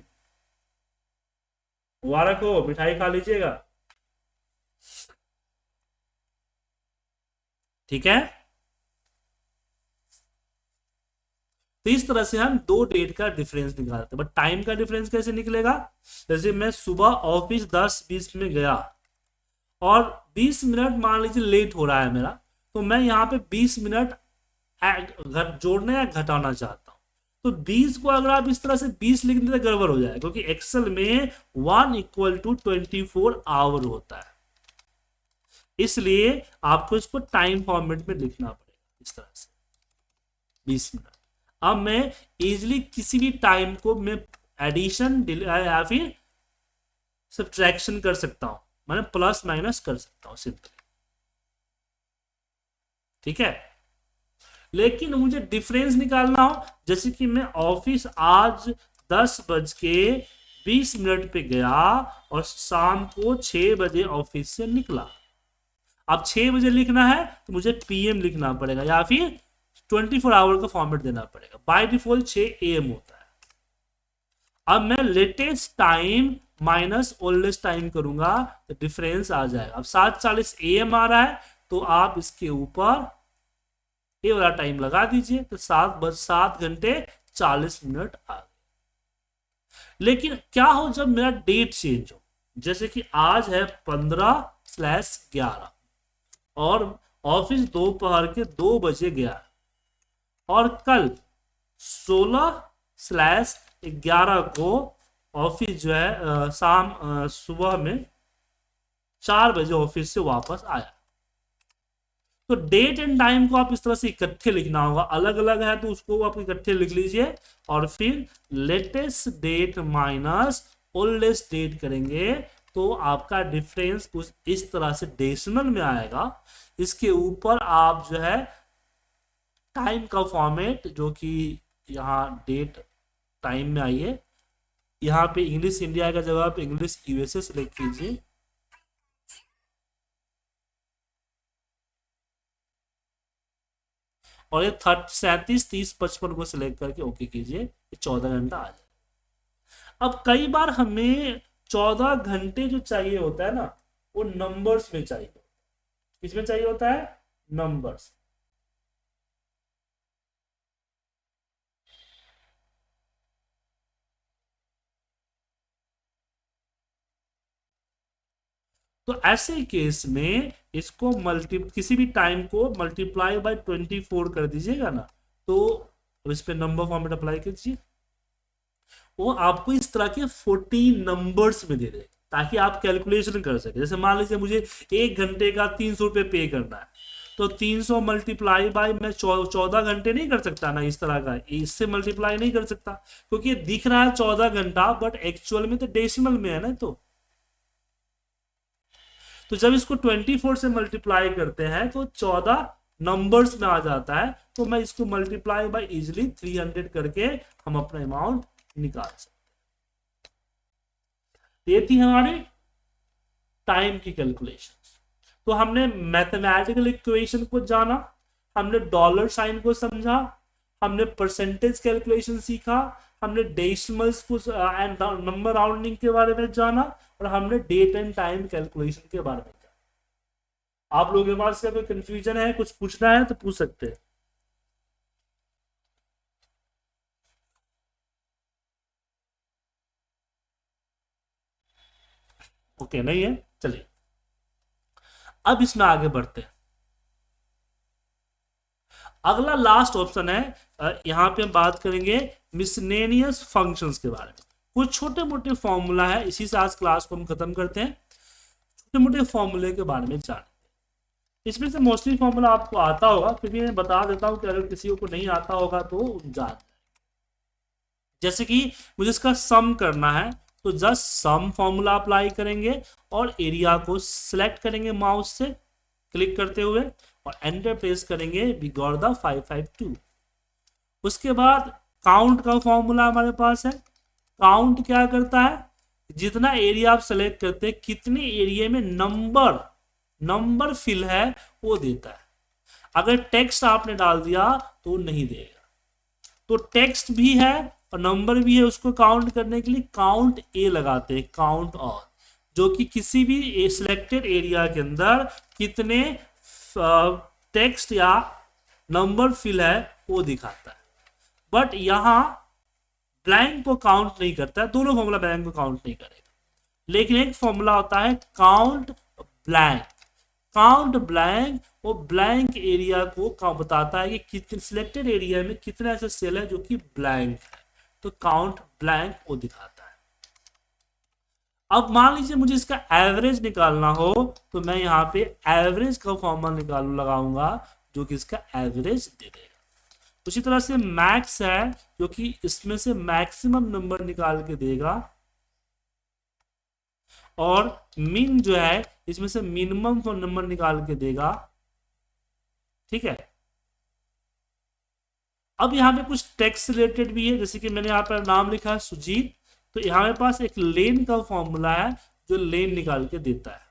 मुबारक हो, मिठाई खा लीजिएगा, ठीक है। तो इस तरह से हम दो डेट का डिफरेंस निकालते हैं। बट टाइम का डिफरेंस कैसे निकलेगा? जैसे मैं सुबह ऑफिस 10:20 में गया और 20 मिनट मान लीजिए लेट हो रहा है मेरा, तो मैं यहाँ पे 20 मिनट जोड़ना या घटाना चाहता हूँ। तो 20 को अगर आप इस तरह से 20 लिख देते गड़बड़ हो जाए, क्योंकि एक्सेल में 1 = 24 आवर होता है, इसलिए आपको इसको टाइम फॉर्मेट में लिखना पड़ेगा इस तरह से 20 मिनट। अब मैं इजिली किसी भी टाइम को मैं एडिशन या फिर सब्ट्रैक्शन कर सकता हूं, मैंने प्लस माइनस कर सकता हूं सिंपली, ठीक है। लेकिन मुझे डिफरेंस निकालना हो, जैसे कि मैं ऑफिस आज 10:20 पे गया और शाम को 6 बजे ऑफिस से निकला। अब 6 बजे लिखना है तो मुझे PM लिखना पड़ेगा या फिर 24 आवर का फॉर्मेट देना पड़ेगा। बाय डिफॉल्ट 6 AM होता है। अब मैं latest time minus oldest time करूंगा तो डिफरेंस आ जाएगा। अब 7:40 AM आ रहा है तो आप इसके ऊपर ये वाला टाइम लगा दीजिए तो 7 घंटे 40 मिनट आ गए। लेकिन क्या हो जब मेरा डेट चेंज हो, जैसे कि आज है 15/11 और ऑफिस दोपहर के 2 बजे गया, और कल 16/11 को ऑफिस जो है सुबह में 4 बजे ऑफिस से वापस आया। तो डेट एंड टाइम को आप इस तरह से इकट्ठे लिखना होगा, अलग अलग है तो उसको आप इकट्ठे लिख लीजिए, और फिर latest date minus oldest date करेंगे तो आपका डिफरेंस कुछ इस तरह से डेसिमल में आएगा। इसके ऊपर आप जो है टाइम का फॉर्मेट, जो कि यहाँ डेट टाइम में आइए, यहाँ पे इंग्लिश इंडिया का जगह पे इंग्लिश यूएसए सेलेक्ट कीजिए, और ये 37 30 55 को सिलेक्ट करके ओके कीजिए, ये 14 घंटा आ जाए। अब कई बार हमें 14 घंटे जो चाहिए होता है ना, वो नंबर्स में चाहिए। किसमें चाहिए होता है? नंबर्स। तो ऐसे केस में इसको किसी भी टाइम को मल्टीप्लाई बाय 24 कर दीजिएगा ना, तो इस पे नंबर फॉर्मेट अप्लाई कीजिए, वो आपको इस तरह के 14 नंबर्स में दे दे, ताकि आप कैलकुलेशन कर सके। जैसे मान लीजिए मुझे 1 घंटे का 300 रुपये पे करना है, तो 300 मल्टीप्लाई बाय मैं 14 घंटे नहीं कर सकता ना, इस तरह का इससे मल्टीप्लाई नहीं कर सकता, क्योंकि दिख रहा है 14 घंटा, बट एक्चुअल में तो डेसिमल में है ना। तो जब इसको 24 से मल्टीप्लाई करते हैं तो 14 नंबर्स में आ जाता है, तो मैं इसको मल्टीप्लाई बाय इजिली 300 करके हम अपना अमाउंट निकाल सकते हैं। ये थी हमारी टाइम की कैलकुलेशन। तो हमने मैथमेटिकल इक्वेशन को जाना, हमने डॉलर साइन को समझा, हमने परसेंटेज कैलकुलेशन सीखा, हमने डेसिमल्स को एंड नंबर राउंडिंग के बारे में जाना, और हमने डेट एंड टाइम कैलकुलेशन के बारे में जाना। आप लोगों के पास क्या कोई कंफ्यूजन है, कुछ पूछना है तो पूछ सकते हैं। ओके नहीं है, चलिए अब इसमें आगे बढ़ते हैं। अगला लास्ट ऑप्शन है, यहां पे हम बात करेंगे मिसलेनियस फंक्शंस के बारे में। कुछ छोटे मोटे फॉर्मूला है, इसी से आज क्लास को हम खत्म करते हैं। छोटे मोटे फॉर्मूले के बारे में जान, इसमें से मोस्टली फॉर्मूला आपको आता होगा, क्योंकि मैं बता देता हूं कि अगर किसी को नहीं आता होगा तो जान। जैसे कि मुझे इसका सम करना है, तो जस्ट सम फॉर्मूला अप्लाई करेंगे और एरिया को सिलेक्ट करेंगे माउस से क्लिक करते हुए, और एंटर प्रेस करेंगे बिगॉर्दा 552। उसके बाद काउंट का फॉर्मूला हमारे पास है। काउंट क्या करता है, जितना एरिया आप सेलेक्ट करते हैं, कितने एरिया में नंबर फिल है वो देता है। अगर टेक्स्ट आपने डाल दिया तो नहीं देगा। तो टेक्स्ट भी है और नंबर भी है, उसको काउंट करने के लिए काउंट ए लगाते हैं, काउंट ऑल, जो कि किसी भी सिलेक्टेड एरिया के अंदर कितने टेक्स्ट या नंबर फिल है वो दिखाता है। बट यहां ब्लैंक को काउंट नहीं करता है, दोनों फॉर्मूला ब्लैंक को काउंट नहीं करेगा। लेकिन एक फॉर्मूला होता है काउंट ब्लैंक। काउंट ब्लैंक वो ब्लैंक एरिया को बताता है कि कितने सिलेक्टेड एरिया में कितने ऐसे सेल है जो कि ब्लैंक है, तो काउंट ब्लैंक वो दिखाता है। अब मान लीजिए मुझे इसका एवरेज निकालना हो, तो मैं यहाँ पे एवरेज का फॉर्मूला लगाऊंगा, जो कि इसका एवरेज दे देगा। उसी तरह से मैक्स है, जो कि इसमें से मैक्सिमम नंबर निकाल के देगा, और मिन जो है इसमें से मिनिमम नंबर निकाल के देगा। ठीक है, अब यहाँ पे कुछ टेक्स्ट रिलेटेड भी है, जैसे कि मैंने यहाँ पर नाम लिखा है सुजीत, तो यहाँ मेरे पास एक लेन का फॉर्मूला है जो लेन निकाल के देता है।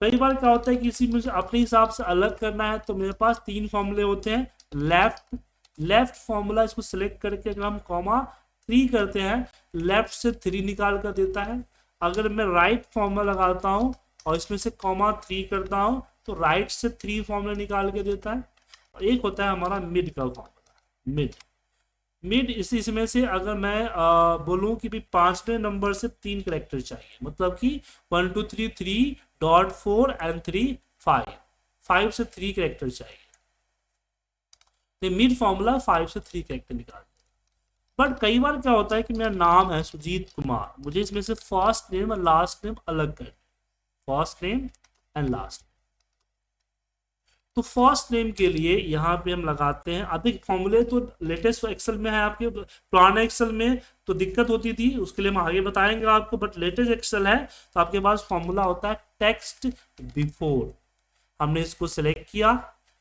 कई बार क्या होता है कि इसी मुझे अपने हिसाब से अलग करना है, तो मेरे पास 3 फॉर्मूले होते हैं। लेफ्ट फॉर्मूला, इसको सिलेक्ट करके अगर हम कॉमा 3 करते हैं, लेफ्ट से 3 निकाल कर देता है। अगर मैं राइट फॉर्मूला लगाता हूँ और इसमें से कॉमा 3 करता हूँ, तो राइट से 3 फॉर्मूला निकाल के देता है। एक होता है हमारा मिड का फॉर्मूला। मिड मिड इसमें से अगर मैं बोलूं कि भी पांचवें नंबर से 3 करेक्टर चाहिए, मतलब कि 1 2 3 3.4 एंड 3 5, 5 से 3 करेक्टर चाहिए, तो मिड फॉर्मूला 5 से 3 करेक्टर निकाल। बट कई बार क्या होता है कि मेरा नाम है सुजीत कुमार, मुझे इसमें से फर्स्ट नेम और लास्ट नेम अलग कर, फर्स्ट नेम एंड लास्ट। तो फर्स्ट नेम के लिए यहाँ पे हम लगाते हैं, अधिक फॉर्मूले तो लेटेस्ट एक्सेल में है आपके, पुराने एक्सेल में तो दिक्कत होती थी, उसके लिए हम आगे बताएंगे आपको, बट लेटेस्ट एक्सेल है तो आपके पास फॉर्मूला होता है टेक्स्ट बिफोर, हमने इसको सिलेक्ट किया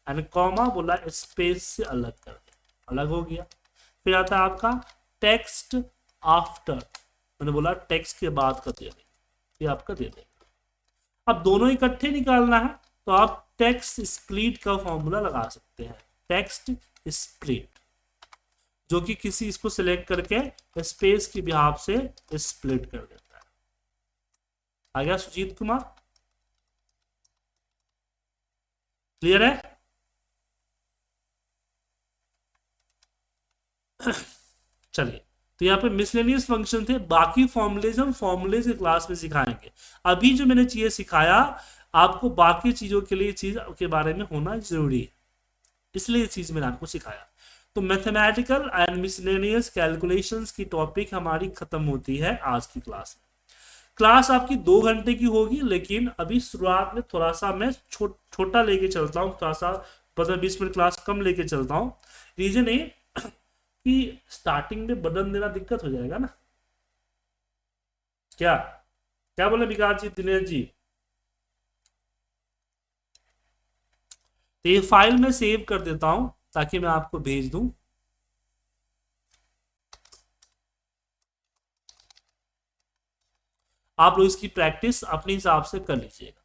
एंड कॉमा बोला स्पेस से अलग कर दे, अलग हो गया। फिर आता है आपका टेक्स्ट आफ्टर, मैंने बोला टेक्स्ट के बाद का दे दें, ये आपका दे दें। अब दोनों इकट्ठे निकालना है तो आप टेक्स्ट स्प्लिट का फॉर्मूला लगा सकते हैं, टेक्स्ट स्प्लिट, जो कि किसी इसको सिलेक्ट करके स्पेस की बिहाफ से स्प्लिट कर देता है। आ गया सुजीत कुमार, क्लियर है? चलिए, तो यहाँ पे मिसलेनियस फंक्शन थे, बाकी फॉर्मूलेज हम फॉर्मूले के क्लास में सिखाएंगे। अभी जो मैंने चीजें सिखाया आपको बाकी चीजों के लिए चीज के बारे में होना जरूरी है, इसलिए ये चीज मैंने आपको सिखाया। तो मैथमेटिकल एंड मिसलेनियस कैलकुलेशंस की टॉपिक हमारी खत्म होती है आज की क्लास में। क्लास आपकी 2 घंटे की होगी, लेकिन अभी शुरुआत में थोड़ा सा मैं छोटा लेके चलता हूँ, थोड़ा सा 15-20 मिनट क्लास कम लेके चलता हूँ। रीजन ये कि स्टार्टिंग में बदल देना दिक्कत हो जाएगा ना। क्या क्या बोले विकास जी, दिनेश जी? तो ये फाइल में सेव कर देता हूं ताकि मैं आपको भेज दूं। आप लोग इसकी प्रैक्टिस अपने हिसाब से कर लीजिएगा।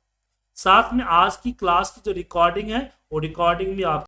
साथ में आज की क्लास की जो रिकॉर्डिंग है वो रिकॉर्डिंग भी आप